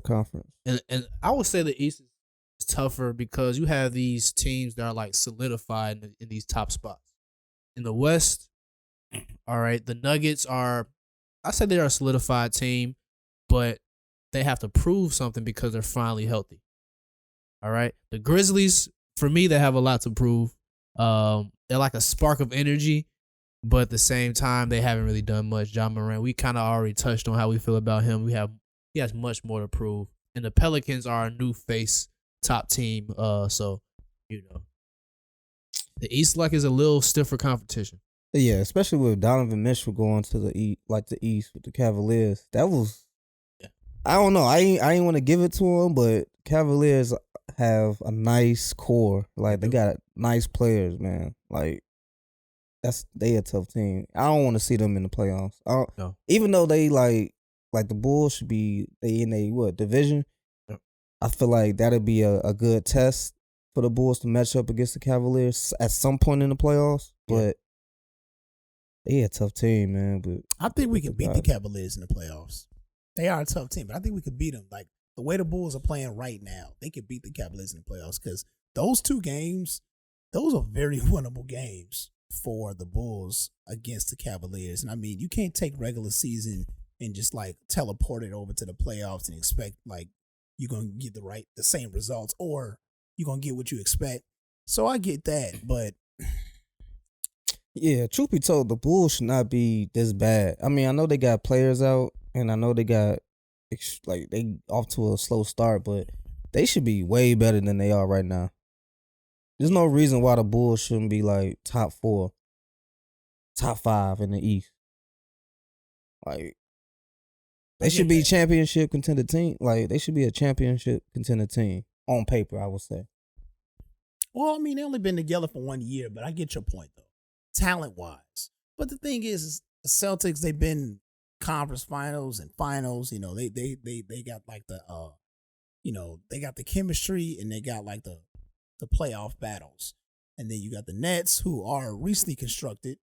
[SPEAKER 3] conference.
[SPEAKER 2] And I would say the East is tougher because you have these teams that are like solidified in these top spots. In the West, all right, the Nuggets I say they're a solidified team, but they have to prove something because they're finally healthy. All right. The Grizzlies, for me, they have a lot to prove. They're like a spark of energy, but at the same time, they haven't really done much. Ja Morant, we kind of already touched on how we feel about him. He has much more to prove. And the Pelicans are a new face top team. So, the East is a little stiffer competition.
[SPEAKER 3] Yeah, especially with Donovan Mitchell going to the East with the Cavaliers. That was, I don't know. I ain't want to give it to him, but Cavaliers have a nice core. Like they got nice players, man. Like they a tough team. I don't want to see them in the playoffs.
[SPEAKER 2] No.
[SPEAKER 3] Even though they like the Bulls should be in a division.
[SPEAKER 2] Yep.
[SPEAKER 3] I feel like that'd be a good test for the Bulls to match up against the Cavaliers at some point in the playoffs. But they a tough team, man. But
[SPEAKER 1] I think we can beat the Cavaliers in the playoffs. They are a tough team, but I think we could beat them. Like the way the Bulls are playing right now, they could beat the Cavaliers in the playoffs because those 2 games, those are very winnable games for the Bulls against the Cavaliers. And I mean, you can't take regular season and just like teleport it over to the playoffs and expect like you're gonna get the same results or you're gonna get what you expect. So I get that, but
[SPEAKER 3] yeah, truth be told, the Bulls should not be this bad. I mean, I know they got players out, and I know they got they off to a slow start, but they should be way better than they are right now. There's no reason why the Bulls shouldn't be like top 4, top 5 in the East. Like they should be championship contender team. Like they should be a championship contender team on paper, I would say.
[SPEAKER 1] Well, I mean, they only been together for 1 year, but I get your point though, talent wise. But the thing is the Celtics, they've been conference finals and finals. You know, they got like the they got the chemistry and they got like the playoff battles. And then you got the Nets, who are recently constructed,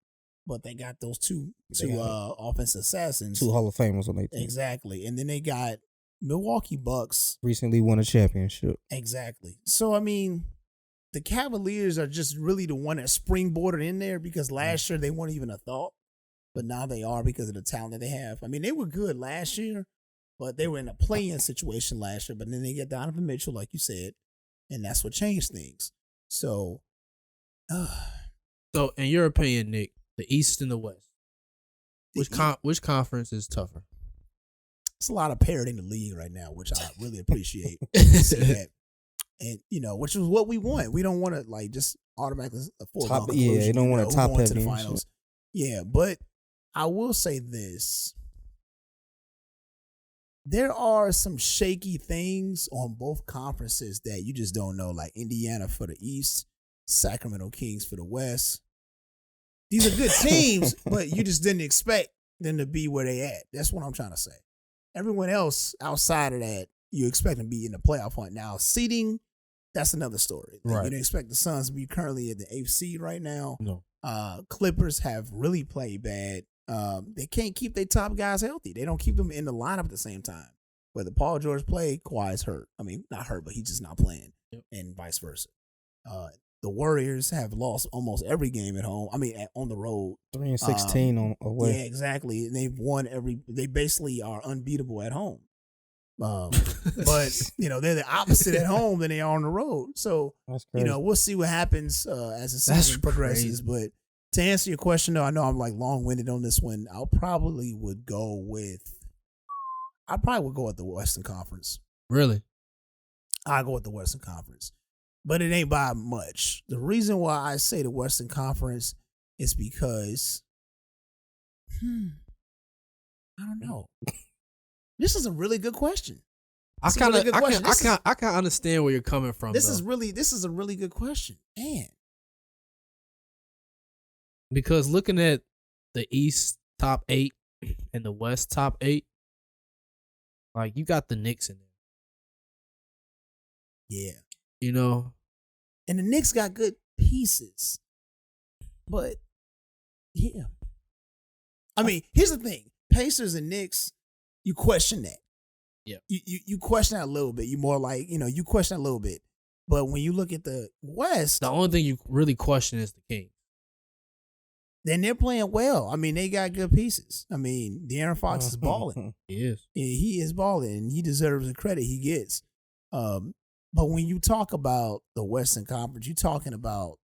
[SPEAKER 1] but they got those two offensive assassins,
[SPEAKER 3] 2 Hall of Famers on their team.
[SPEAKER 1] Exactly. And then they got Milwaukee Bucks,
[SPEAKER 3] recently won a championship.
[SPEAKER 1] Exactly. So I mean, the Cavaliers are just really the one that springboarded in there because last year they weren't even a thought, but now they are because of the talent that they have. I mean, they were good last year, but they were in a play-in situation last year. But then they get Donovan Mitchell, like you said, and that's what changed things. So,
[SPEAKER 2] so in your opinion, Nick, the East and the West, which conference is tougher?
[SPEAKER 1] It's a lot of parity in the league right now, which I really appreciate. See that. And, which is what we want. We don't want to, like, just automatically a foregone
[SPEAKER 3] Top,
[SPEAKER 1] conclusion.
[SPEAKER 3] yeah, you don't want a top
[SPEAKER 1] going to the
[SPEAKER 3] heavy
[SPEAKER 1] finals. Yeah, but I will say this. There are some shaky things on both conferences that you just don't know, like Indiana for the East, Sacramento Kings for the West. These are good teams, but you just didn't expect them to be where they at. That's what I'm trying to say. Everyone else outside of that, you expect them to be in the playoff hunt. Now, seeding, that's another story. Like,
[SPEAKER 3] Right.
[SPEAKER 1] You don't expect the Suns to be currently at the 8th seed right now.
[SPEAKER 3] No.
[SPEAKER 1] Clippers have really played bad. They can't keep their top guys healthy. They don't keep them in the lineup at the same time. Whether Paul George played, Kawhi's hurt. I mean, not hurt, but he's just not playing, and vice versa. The Warriors have lost almost every game at home. I mean, on the road.
[SPEAKER 3] 3-16 on away.
[SPEAKER 1] Yeah, exactly. And they've won They basically are unbeatable at home. But they're the opposite at home than they are on the road. So
[SPEAKER 3] That's crazy.
[SPEAKER 1] we'll see what happens as the season progresses. But to answer your question, though, I know I'm like long-winded on this one. I probably would go with the Western Conference.
[SPEAKER 2] Really?
[SPEAKER 1] I go with the Western Conference, but it ain't by much. The reason why I say the Western Conference is because, I don't know. This is a really good question.
[SPEAKER 2] I can understand where you're coming from.
[SPEAKER 1] This is a really good question, man.
[SPEAKER 2] Because looking at the East top 8 and the West top 8, like you got the Knicks in there.
[SPEAKER 1] Yeah. And the Knicks got good pieces. But yeah. I mean, here's the thing. Pacers and Knicks, you question that.
[SPEAKER 2] Yeah.
[SPEAKER 1] You question that a little bit. You more like, you question that a little bit. But when you look at the West,
[SPEAKER 2] The only thing you really question is the Kings.
[SPEAKER 1] then they're playing well. I mean, they got good pieces. I mean, De'Aaron Fox is balling.
[SPEAKER 2] He is.
[SPEAKER 1] He is balling, and he deserves the credit he gets. But when you talk about the Western Conference, you're talking about,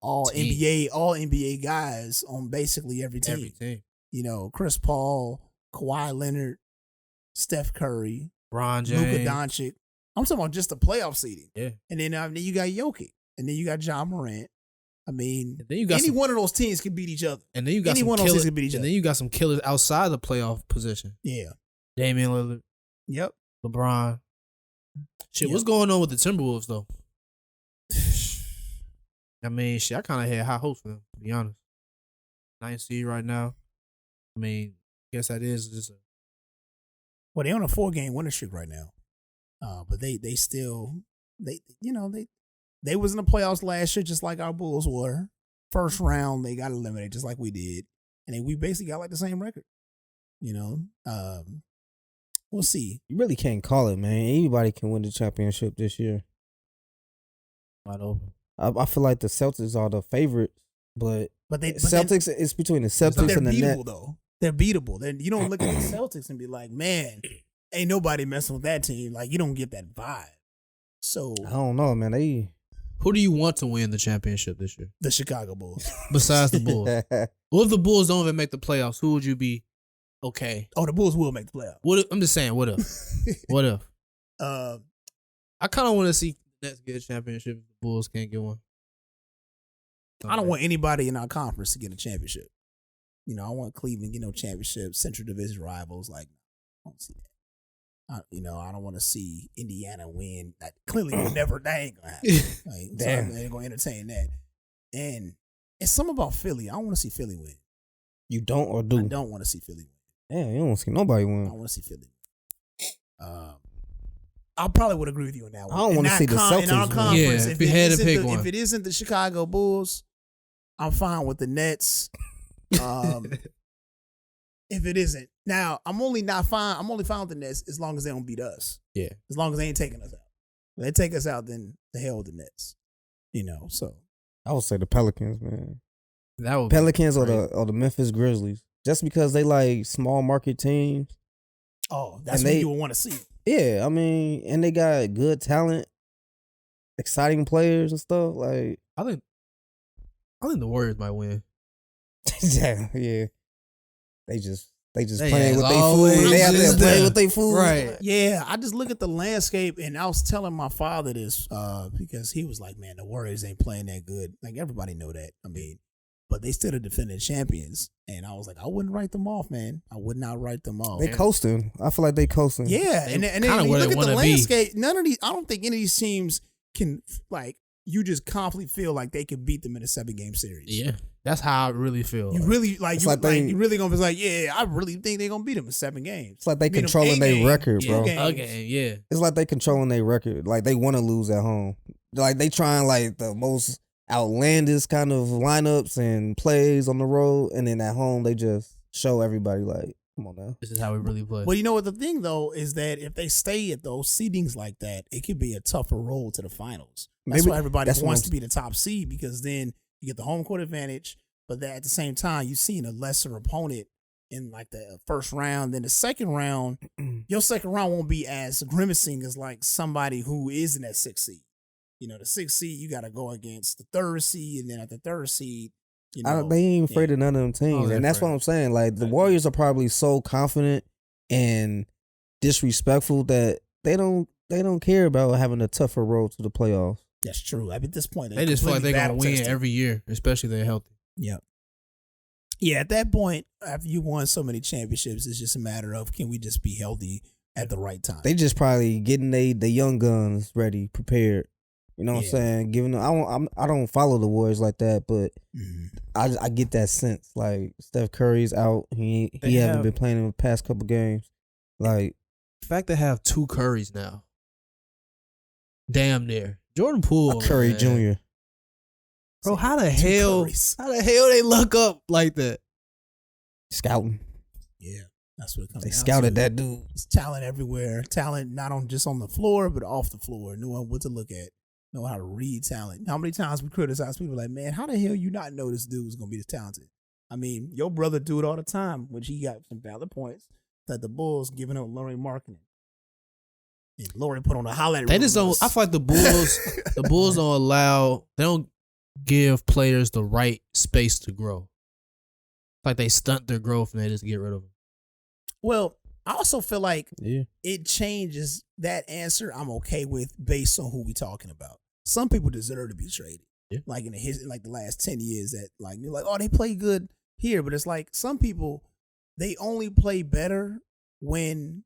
[SPEAKER 1] all NBA guys on basically every team.
[SPEAKER 2] Every team.
[SPEAKER 1] Chris Paul, Kawhi Leonard, Steph Curry,
[SPEAKER 2] Bron James.
[SPEAKER 1] Luka Doncic. I'm talking about just the playoff seeding.
[SPEAKER 2] Yeah.
[SPEAKER 1] And then you got Jokic, and then you got John Morant. I mean,
[SPEAKER 2] And then you got
[SPEAKER 1] any one of those teams can beat each other.
[SPEAKER 2] And then you got
[SPEAKER 1] Any
[SPEAKER 2] some
[SPEAKER 1] one of those
[SPEAKER 2] killers.
[SPEAKER 1] teams can beat each
[SPEAKER 2] And
[SPEAKER 1] other.
[SPEAKER 2] then you got some killers outside the playoff position.
[SPEAKER 1] Yeah.
[SPEAKER 2] Damian Lillard,
[SPEAKER 1] Yep.
[SPEAKER 2] LeBron. Shit,
[SPEAKER 1] Yep.
[SPEAKER 2] what's going on with the Timberwolves though? I mean, I kind of had high hopes for them, to be honest. 9th seed right now. I mean, I guess that is just
[SPEAKER 1] Well, they're on a 4-game winning streak right now. But they was in the playoffs last year just like our Bulls were. First round, they got eliminated just like we did. And then we basically got like the same record. We'll see.
[SPEAKER 3] You really can't call it, man. Anybody can win the championship this year.
[SPEAKER 2] wide open.
[SPEAKER 3] I feel like the Celtics are the favorites, but Celtics, it's between the Celtics
[SPEAKER 1] they're
[SPEAKER 3] and the
[SPEAKER 1] beatable
[SPEAKER 3] Nets.
[SPEAKER 1] though. They're beatable. You don't look at the Celtics and be like, man, ain't nobody messing with that team. Like, you don't get that vibe. So
[SPEAKER 3] I don't know, man.
[SPEAKER 2] Who do you want to win the championship this year?
[SPEAKER 1] the Chicago Bulls.
[SPEAKER 2] Besides the Bulls. Well, if the Bulls don't even make the playoffs, who would you be okay?
[SPEAKER 1] Oh, the Bulls will make the playoffs.
[SPEAKER 2] I'm just saying, what if? What if? I kind of want to see the Nets get a championship if the Bulls can't get one.
[SPEAKER 1] I don't want anybody in our conference to get a championship. I want Cleveland to get no championship. Central Division rivals, like, I don't see that. I don't want to see Indiana win. That clearly would never. That ain't gonna happen. Like,
[SPEAKER 3] Damn.
[SPEAKER 1] they ain't gonna entertain that. And it's something about Philly. I don't want to see Philly win.
[SPEAKER 3] You don't or do?
[SPEAKER 1] I don't want to see Philly win.
[SPEAKER 3] Damn, you don't see nobody
[SPEAKER 1] I
[SPEAKER 3] win.
[SPEAKER 1] want to see Philly. I probably would agree with you on that one.
[SPEAKER 3] I don't want to see the Celtics
[SPEAKER 1] in our
[SPEAKER 3] win.
[SPEAKER 1] conference.
[SPEAKER 2] Yeah, if you had to pick one.
[SPEAKER 1] If it isn't the Chicago Bulls, I'm fine with the Nets. If it isn't, now I'm only fine with the Nets as long as they don't beat us.
[SPEAKER 2] Yeah.
[SPEAKER 1] As long as they ain't taking us out. If they take us out, then the hell with the Nets. So
[SPEAKER 3] I would say the Pelicans, man.
[SPEAKER 2] That would
[SPEAKER 3] Pelicans or the Memphis Grizzlies, just because they like small market teams.
[SPEAKER 1] Oh, that's
[SPEAKER 3] And
[SPEAKER 1] what
[SPEAKER 3] they-
[SPEAKER 1] you would want to see.
[SPEAKER 3] Yeah, I mean, and they got good talent, exciting players and stuff. Like,
[SPEAKER 2] I think the Warriors might win.
[SPEAKER 3] yeah, they They just
[SPEAKER 2] They
[SPEAKER 3] playing
[SPEAKER 2] as
[SPEAKER 3] with their
[SPEAKER 2] always
[SPEAKER 3] food. They out there
[SPEAKER 2] is
[SPEAKER 3] playing
[SPEAKER 2] there.
[SPEAKER 3] with their food.
[SPEAKER 2] Right.
[SPEAKER 1] Yeah, I just look at the landscape, and I was telling my father this because he was like, "Man, the Warriors ain't playing that good." Like everybody know that. I mean, but they still the defending champions, and I was like, I wouldn't write them off, man. I would not write them off.
[SPEAKER 3] They coasting. I feel like they coasting.
[SPEAKER 1] Yeah,
[SPEAKER 2] They
[SPEAKER 1] and then
[SPEAKER 2] kinda
[SPEAKER 1] you
[SPEAKER 2] where
[SPEAKER 1] look
[SPEAKER 2] they
[SPEAKER 1] at the
[SPEAKER 2] wanna be.
[SPEAKER 1] landscape. None of these. I don't think any of these teams can like. You just confidently feel like they could beat them in a 7-game series.
[SPEAKER 2] Yeah, that's how I really feel.
[SPEAKER 1] You really like
[SPEAKER 3] It's
[SPEAKER 1] you
[SPEAKER 3] like they-
[SPEAKER 1] you really gonna be like, yeah, I really think they're gonna beat them in 7 games.
[SPEAKER 3] It's like they
[SPEAKER 1] Beat 'em
[SPEAKER 3] controlling
[SPEAKER 1] 8
[SPEAKER 3] their
[SPEAKER 1] games,
[SPEAKER 3] record,
[SPEAKER 1] 2
[SPEAKER 3] bro.
[SPEAKER 1] games.
[SPEAKER 2] Okay, yeah.
[SPEAKER 3] It's like they controlling their record. Like they want to lose at home. Like they trying like the most outlandish kind of lineups and plays on the road, and then at home they just show everybody like, come on now.
[SPEAKER 2] This is how we really play.
[SPEAKER 1] Well, you know what the thing though is that if they stay at those seedings like that, it could be a tougher road to the finals. That's
[SPEAKER 3] Maybe-
[SPEAKER 1] why everybody
[SPEAKER 3] that's what
[SPEAKER 1] wants
[SPEAKER 3] I'm-
[SPEAKER 1] to be the top seed because then you get the home court advantage. But then at the same time, you've seen a lesser opponent in like the first round. Then the second round, your second round won't be as grimacing as like somebody who is in that 6th seed. You know, the 6th seed, you got to go against the 3rd seed, and then at the 3rd seed, you know,
[SPEAKER 3] They ain't afraid
[SPEAKER 1] yeah.
[SPEAKER 3] of none of them teams,
[SPEAKER 2] they're
[SPEAKER 3] and that's
[SPEAKER 2] afraid.
[SPEAKER 3] what I'm saying. Like the Warriors are probably so confident and disrespectful that they don't care about having a tougher road to the playoffs.
[SPEAKER 1] That's true. I mean, at this point,
[SPEAKER 2] They just feel like they're
[SPEAKER 1] completely
[SPEAKER 2] gonna win
[SPEAKER 1] battle-tested.
[SPEAKER 2] every year, especially if they're healthy.
[SPEAKER 1] Yep. Yeah, at that point, after you won so many championships, it's just a matter of can we just be healthy at the right time?
[SPEAKER 3] They just probably getting the young guns ready, prepared. You know what I'm
[SPEAKER 1] Yeah.
[SPEAKER 3] saying? Giving them, I don't follow the Warriors like that, but
[SPEAKER 1] Mhm.
[SPEAKER 3] I get that sense. Like Steph Curry's out. He
[SPEAKER 2] They
[SPEAKER 3] haven't
[SPEAKER 2] have-
[SPEAKER 3] been playing in the past couple games. Like
[SPEAKER 2] The fact they have 2 Currys now, damn near Jordan Poole,
[SPEAKER 3] Curry
[SPEAKER 2] man.
[SPEAKER 3] Jr.
[SPEAKER 2] Bro, how the
[SPEAKER 1] 2
[SPEAKER 2] hell?
[SPEAKER 1] Currys.
[SPEAKER 2] How the hell they luck up like that?
[SPEAKER 3] Scouting.
[SPEAKER 1] Yeah, that's what it comes
[SPEAKER 3] They
[SPEAKER 1] down
[SPEAKER 3] scouted
[SPEAKER 1] to.
[SPEAKER 3] that dude.
[SPEAKER 1] It's talent everywhere. Talent not on just on the floor, but off the floor. Knowing what to look at. Know how to read talent. How many times we criticize people like, man, how the hell you not know this dude is going to be this talented? I mean, your brother do it all the time, which he got some valid points that the Bulls giving up Laurie marketing. And Laurie put on a highlight.
[SPEAKER 2] They just don't. I feel like the Bulls don't allow. They don't give players the right space to grow. It's like they stunt their growth and they just get rid of them.
[SPEAKER 1] Well, I also feel like
[SPEAKER 3] Yeah.
[SPEAKER 1] it changes that answer. I'm okay with based on who we talking about. Some people deserve to be traded.
[SPEAKER 2] Yeah.
[SPEAKER 1] Like in the last 10 years that like you're like, oh, they play good here, but it's like some people they only play better when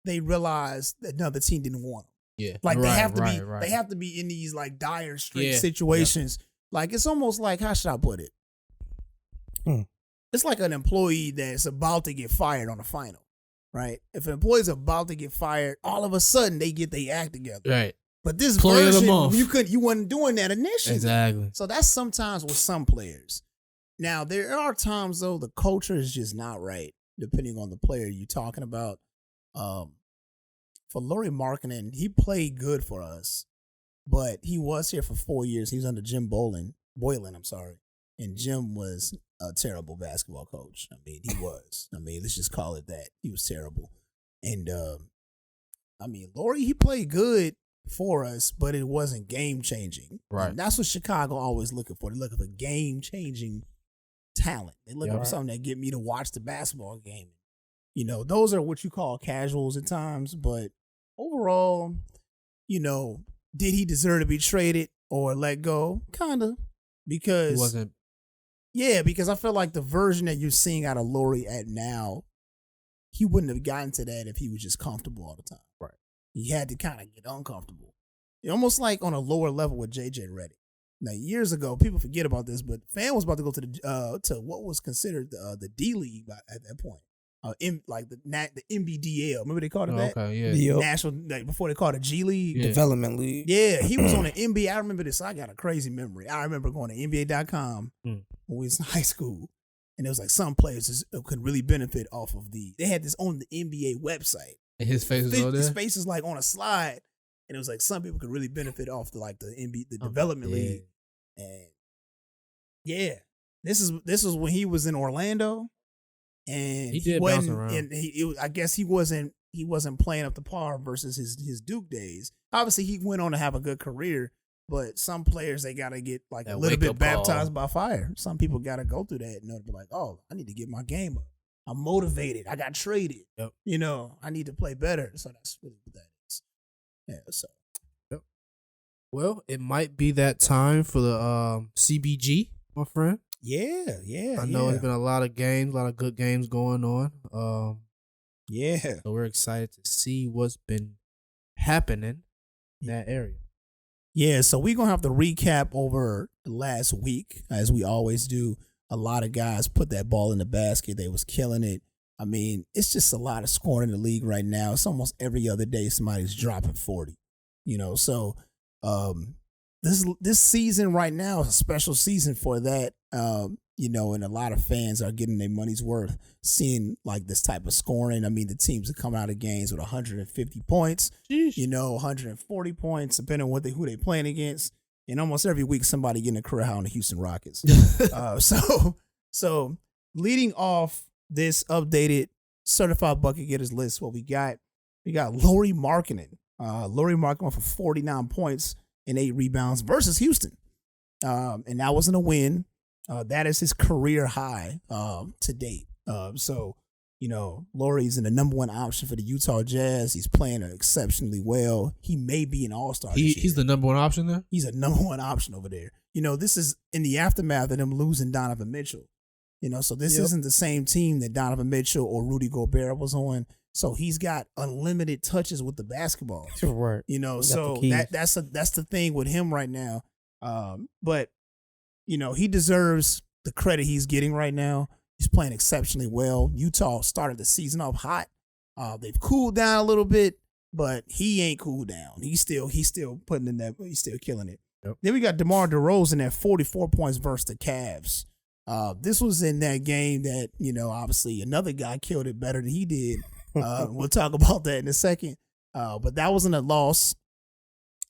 [SPEAKER 1] they realize that another team didn't want them.
[SPEAKER 2] Yeah,
[SPEAKER 1] Like they have to be
[SPEAKER 2] right.
[SPEAKER 1] they have to be in these like dire street
[SPEAKER 2] Yeah.
[SPEAKER 1] situations. Like it's almost like how should I put it? It's like an employee that's about to get fired on the final, right? If an employee's about to get fired, all of a sudden they get their act together.
[SPEAKER 2] Right.
[SPEAKER 1] But this
[SPEAKER 2] Employee of the
[SPEAKER 1] version,
[SPEAKER 2] month.
[SPEAKER 1] you wasn't doing that initially.
[SPEAKER 2] Exactly.
[SPEAKER 1] So that's sometimes with some players. Now there are times though the culture is just not right, depending on the player you're talking about. For Laurie Markkinen, he played good for us, but he was here for 4 years. He was under Jim Boylan, and Jim was a terrible basketball coach. I mean, he was. I mean, let's just call it that. He was terrible. And I mean, Laurie, he played good for us, but it wasn't game changing.
[SPEAKER 2] Right.
[SPEAKER 1] And that's what Chicago always looking for. They're looking for game changing talent. They're looking for something that get me to watch the basketball game. You know, those are what you call casuals at times, but overall, you know, did he deserve to be traded or let go? Kinda. Because
[SPEAKER 2] He wasn't.
[SPEAKER 1] yeah, because I feel like the version that you're seeing out of Laurie at now, he wouldn't have gotten to that if he was just comfortable all the time.
[SPEAKER 2] Right.
[SPEAKER 1] He had to kind of get uncomfortable. Almost like on a lower level with JJ Redick. Now, years ago, people forget about this, but Fan was about to go to the to what was considered the D League at that point. The NBDL. Remember they called it that?
[SPEAKER 2] Okay, yeah.
[SPEAKER 3] Yup.
[SPEAKER 1] National, like before they called it G League.
[SPEAKER 2] Yeah.
[SPEAKER 3] Development league.
[SPEAKER 1] Yeah, he was on the NBA. I remember this. I got a crazy memory. I remember going to NBA.com when we was in high school. And it was like some players could really benefit off of they had this on the NBA website.
[SPEAKER 2] And his face was on
[SPEAKER 1] His
[SPEAKER 2] there.
[SPEAKER 1] face is like on a slide. And it was like some people could really benefit off the NBA, development league. And yeah, this is when he was in Orlando. And
[SPEAKER 2] He did bounce
[SPEAKER 1] wasn't,
[SPEAKER 2] around.
[SPEAKER 1] and I guess he wasn't playing up to par versus his Duke days. Obviously, he went on to have a good career, but some players they gotta get like
[SPEAKER 2] That
[SPEAKER 1] a little bit
[SPEAKER 2] wake-up call.
[SPEAKER 1] baptized by fire. Some people gotta go through that in order to be like, oh, I need to get my game up. I'm motivated. I got traded.
[SPEAKER 2] Yep.
[SPEAKER 1] I need to play better. So that's really what that is. Yeah. So.
[SPEAKER 2] Yep. Well, it might be that time for the CBG, my friend.
[SPEAKER 1] Yeah.
[SPEAKER 2] I know there's been a lot of games, a lot of good games going on.
[SPEAKER 1] Yeah.
[SPEAKER 2] So we're excited to see what's been happening in that area.
[SPEAKER 1] Yeah, so we're going to have to recap over the last week, as we always do. A lot of guys put that ball in the basket. They was killing it. I mean, it's just a lot of scoring in the league right now. It's almost every other day somebody's dropping 40. So this season right now is a special season for that. And a lot of fans are getting their money's worth seeing like this type of scoring. I mean, the teams are coming out of games with 150 points, 140 points, depending on who they playing against. And almost every week, somebody getting a career high on the Houston Rockets. So leading off this updated certified bucket getters list, what we got Lauri Markkanen. Lauri Markkanen for 49 points and 8 rebounds versus Houston. And that wasn't a win. That is his career high to date. Lauri's in the number 1 option for the Utah Jazz. He's playing exceptionally well. He may be an all-star this year.
[SPEAKER 2] He's the number 1 option there?
[SPEAKER 1] He's a number 1 option over there. This is in the aftermath of them losing Donovan Mitchell. So this isn't the same team that Donovan Mitchell or Rudy Gobert was on. So he's got unlimited touches with the basketball.
[SPEAKER 3] Right.
[SPEAKER 1] So that's the thing with him right now. But he deserves the credit he's getting right now. He's playing exceptionally well. Utah started the season off hot. They've cooled down a little bit, but he ain't cooled down. He's still putting in that. He's still killing it.
[SPEAKER 2] Yep.
[SPEAKER 1] Then we got DeMar DeRozan at 44 points versus the Cavs. This was in that game that obviously another guy killed it better than he did. We'll talk about that in a second. But that wasn't a loss.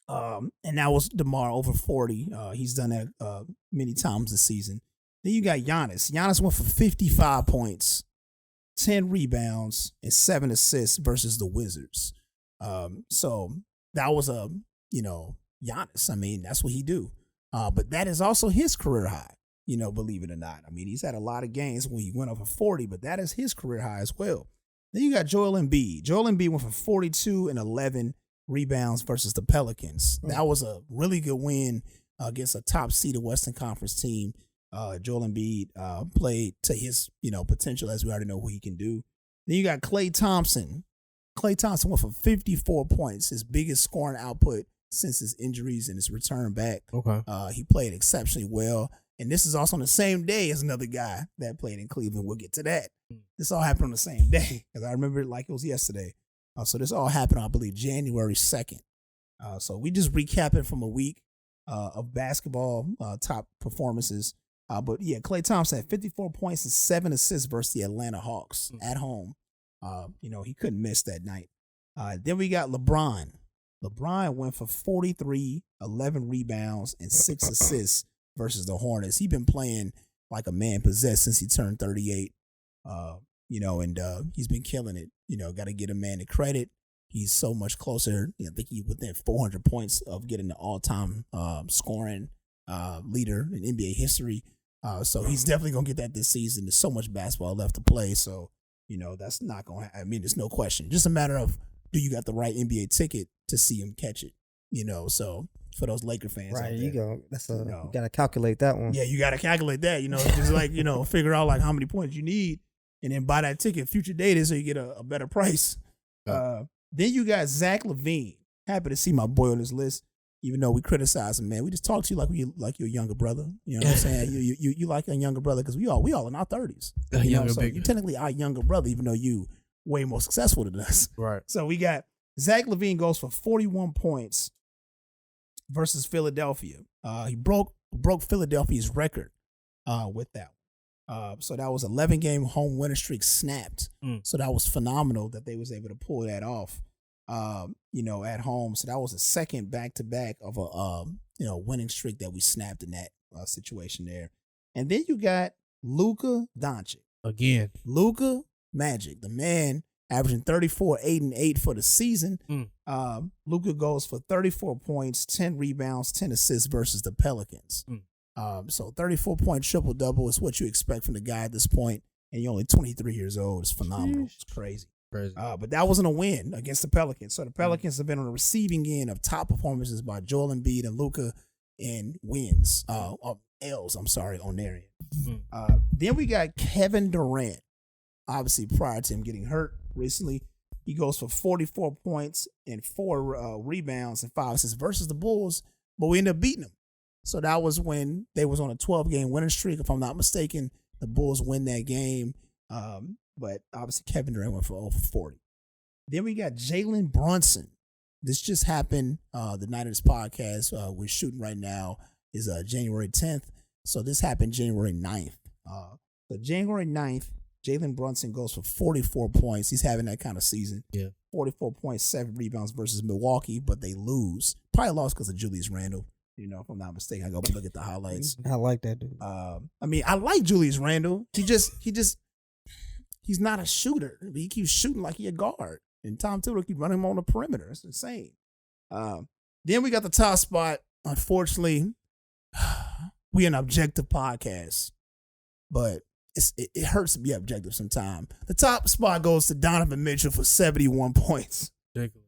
[SPEAKER 1] And that was DeMar over 40. He's done that many times this season. Then you got Giannis. Giannis went for 55 points, 10 rebounds, and 7 assists versus the Wizards. So that was Giannis. I mean, that's what he do. But that is also his career high, believe it or not. I mean, he's had a lot of games when he went over 40, but that is his career high as well. Then you got Joel Embiid. Joel Embiid went for 42 and 11 rebounds versus the Pelicans. That was a really good win against a top-seeded Western Conference team. Joel Embiid played to his, potential, as we already know who he can do. Then you got Klay Thompson. Klay Thompson went for 54 points, his biggest scoring output since his injuries and his return back.
[SPEAKER 2] Okay.
[SPEAKER 1] He played exceptionally well. And this is also on the same day as another guy that played in Cleveland. We'll get to that. This all happened on the same day, because I remember it like it was yesterday. So this all happened, I believe, January 2nd. So we just recapping from a week of basketball top performances. But yeah, Klay Thompson had 54 points and 7 assists versus the Atlanta Hawks at home. He couldn't miss that night. Then we got LeBron. LeBron went for 43, 11 rebounds, and 6 assists versus the Hornets. He's been playing like a man possessed since he turned 38. And he's been killing it. Got to get a man the credit. He's so much closer. I think he's within 400 points of getting the all-time scoring leader in NBA history. So he's definitely going to get that this season. There's so much basketball left to play. So, that's not going to happen. I mean, there's no question. Just a matter of, do you got the right NBA ticket to see him catch it? So for those Laker fans.
[SPEAKER 3] Right,
[SPEAKER 1] out
[SPEAKER 3] you
[SPEAKER 1] there,
[SPEAKER 3] go. You got to calculate that one.
[SPEAKER 1] Yeah, you got to calculate that. Just like, figure out like how many points you need and then buy that ticket future dated so you get a better price. Then you got Zach LaVine. Happy to see my boy on this list. Even though we criticize him, man, we just talk to you like your younger brother. You know what I'm saying? You like a younger brother, because we all in our 30s. So you're technically our younger brother, even though you way more successful than us.
[SPEAKER 2] Right.
[SPEAKER 1] So we got Zach LaVine goes for 41 points versus Philadelphia. He broke Philadelphia's record with that one. So that was 11-game home winning streak snapped. So that was phenomenal that they was able to pull that off. At home. So that was a second back-to-back of a, winning streak that we snapped in that situation there. And then you got Luka Doncic.
[SPEAKER 2] Again.
[SPEAKER 1] Luka Magic, the man averaging 34, 8, and 8 for the season. Luka goes for 34 points, 10 rebounds, 10 assists versus the Pelicans. So 34-point triple-double is what you expect from the guy at this point. and you're only 23 years old. It's phenomenal. It's crazy. But that wasn't a win against the Pelicans. So the Pelicans have been on the receiving end of top performances by Joel Embiid and Luka, and wins, L's, on their end. Then we got Kevin Durant. Obviously, prior to him getting hurt recently, he goes for 44 points and 4 rebounds and 5 assists versus the Bulls, but we ended up beating them. So that was when they was on a 12-game winning streak, if I'm not mistaken. The Bulls win that game, but obviously Kevin Durant went for over 40. Then we got Jalen Brunson. This just happened the night of this podcast. We're shooting right now is January 10th. So this happened January 9th. So January 9th, Jalen Brunson goes for 44 points. He's having that kind of season. Yeah. 44 points, 7 rebounds versus Milwaukee, but they lose. Probably lost because of Julius Randle. If I'm not mistaken, I go look at the highlights.
[SPEAKER 3] I like that dude.
[SPEAKER 1] I like Julius Randle. He's not a shooter. He keeps shooting like he a guard. And Tom Thibodeau keep running him on the perimeter. It's insane. Then we got the top spot. Unfortunately, we an objective podcast, but it hurts to be objective sometimes. The top spot goes to Donovan Mitchell for 71 points. Ridiculous.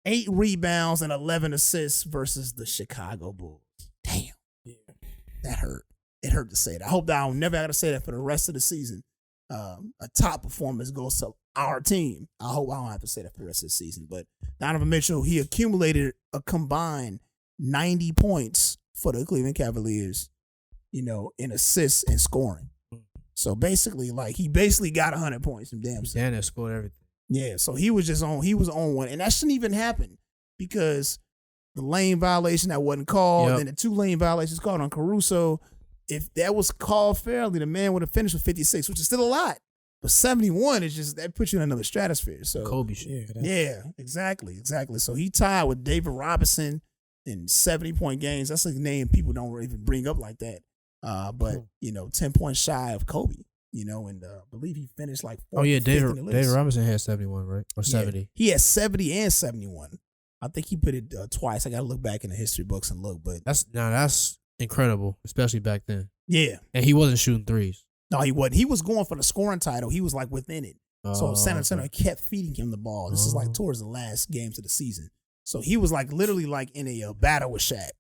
[SPEAKER 1] 8 rebounds and 11 assists versus the Chicago Bulls. Damn. Yeah. That hurt. It hurt to say that. I hope that I'll never have to say that for the rest of the season. A top performance goes to our team. I hope I don't have to say that for the rest of the season. But Donovan Mitchell, he accumulated a combined 90 points for the Cleveland Cavaliers, in assists and scoring. So basically, he got 100 points from damn stuff.
[SPEAKER 2] Dan has scored everything.
[SPEAKER 1] Yeah, so he was on one. And that shouldn't even happen because the lane violation that wasn't called, and the 2 lane violations called on Caruso, if that was called fairly, the man would have finished with 56, which is still a lot. But 71 is just, that puts you in another stratosphere. So
[SPEAKER 2] Kobe shit.
[SPEAKER 1] Yeah, exactly. So he tied with David Robinson in 70-point games. That's a name people don't even bring up like that. But 10 points shy of Kobe. And I believe he finished like 4th.
[SPEAKER 2] David Robinson had 71, right? Or 70.
[SPEAKER 1] Yeah, he had 70 and 71. I think he put it twice. I got to look back in the history books and look, but
[SPEAKER 2] that's incredible, especially back then.
[SPEAKER 1] Yeah,
[SPEAKER 2] and he wasn't shooting threes.
[SPEAKER 1] No, he wasn't. He was going for the scoring title. He was within it. So San Antonio kept feeding him the ball. This is towards the last games of the season. So he was literally in a battle with Shaq.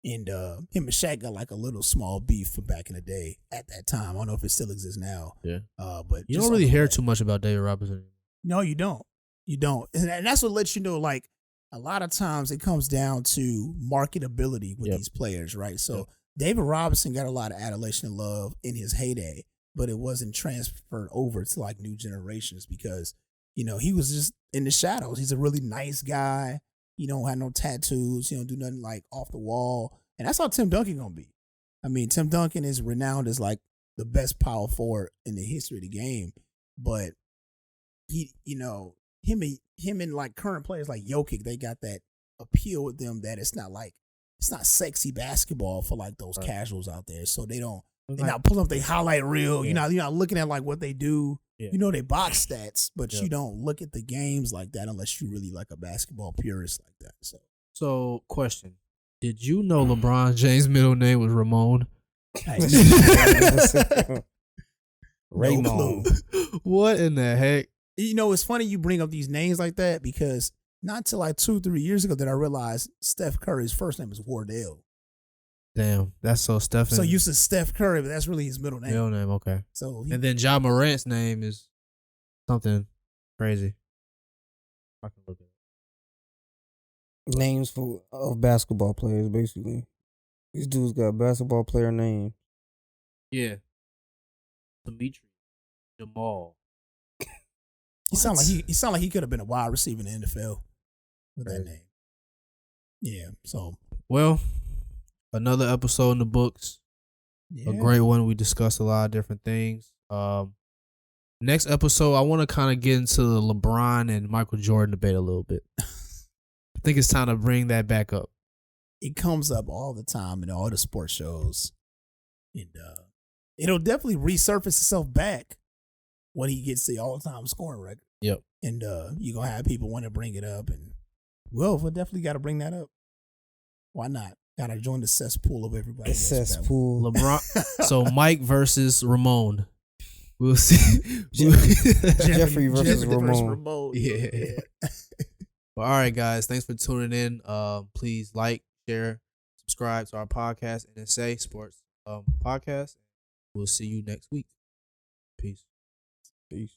[SPEAKER 1] And him and Shaq got a little small beef for back in the day at that time. I don't know if it still exists now.
[SPEAKER 2] Yeah.
[SPEAKER 1] But
[SPEAKER 2] you don't really hear too much about David Robinson.
[SPEAKER 1] No, you don't. You don't. And that's what lets you know, a lot of times it comes down to marketability with these players, right? So David Robinson got a lot of adulation and love in his heyday, but it wasn't transferred over to new generations because, he was just in the shadows. He's a really nice guy. He don't have no tattoos. He don't do nothing off the wall. And that's how Tim Duncan gonna be. I mean, Tim Duncan is renowned as the best power forward in the history of the game. But he, him and current players like Jokic, they got that appeal with them that it's not sexy basketball for those casuals out there. So they're not pulling up their highlight reel. You're not looking at what they do. Yeah. They box stats, but you don't look at the games like that unless you really a basketball purist like that.
[SPEAKER 2] So question: did you know LeBron James' middle name was Ramon?
[SPEAKER 1] Raymond.
[SPEAKER 2] What in the heck?
[SPEAKER 1] It's funny you bring up these names like that because not until 2-3 years ago did I realize Steph Curry's first name is Wardell.
[SPEAKER 2] Damn, that's so Steph.
[SPEAKER 1] So you said Steph Curry, but that's really his middle name.
[SPEAKER 2] Middle name, okay.
[SPEAKER 1] So
[SPEAKER 2] and then Ja Morant's name is something crazy. I can look at it.
[SPEAKER 3] Names of basketball players, basically. These dudes got basketball player names.
[SPEAKER 2] Yeah. Dimitri, Jamal.
[SPEAKER 1] He sound like he could have been a wide receiver in the NFL with that name. Yeah. So
[SPEAKER 2] another episode in the books. Yeah. A great one. We discussed a lot of different things. Next episode, I want to kind of get into the LeBron and Michael Jordan debate a little bit. I think it's time to bring that back up.
[SPEAKER 1] It comes up all the time in all the sports shows. And it'll definitely resurface itself back when he gets the all-time scoring record.
[SPEAKER 2] Yep.
[SPEAKER 1] And you're going to have people want to bring it up. And, we'll definitely got to bring that up. Why not? Got to join the cesspool of everybody.
[SPEAKER 3] Cesspool.
[SPEAKER 2] LeBron. So Mike versus Ramon. We'll see.
[SPEAKER 3] Jeffrey versus Ramon.
[SPEAKER 2] Yeah. But all right, guys. Thanks for tuning in. Please like, share, subscribe to our podcast, NSA Sports Podcast. We'll see you next week. Peace.
[SPEAKER 3] Peace.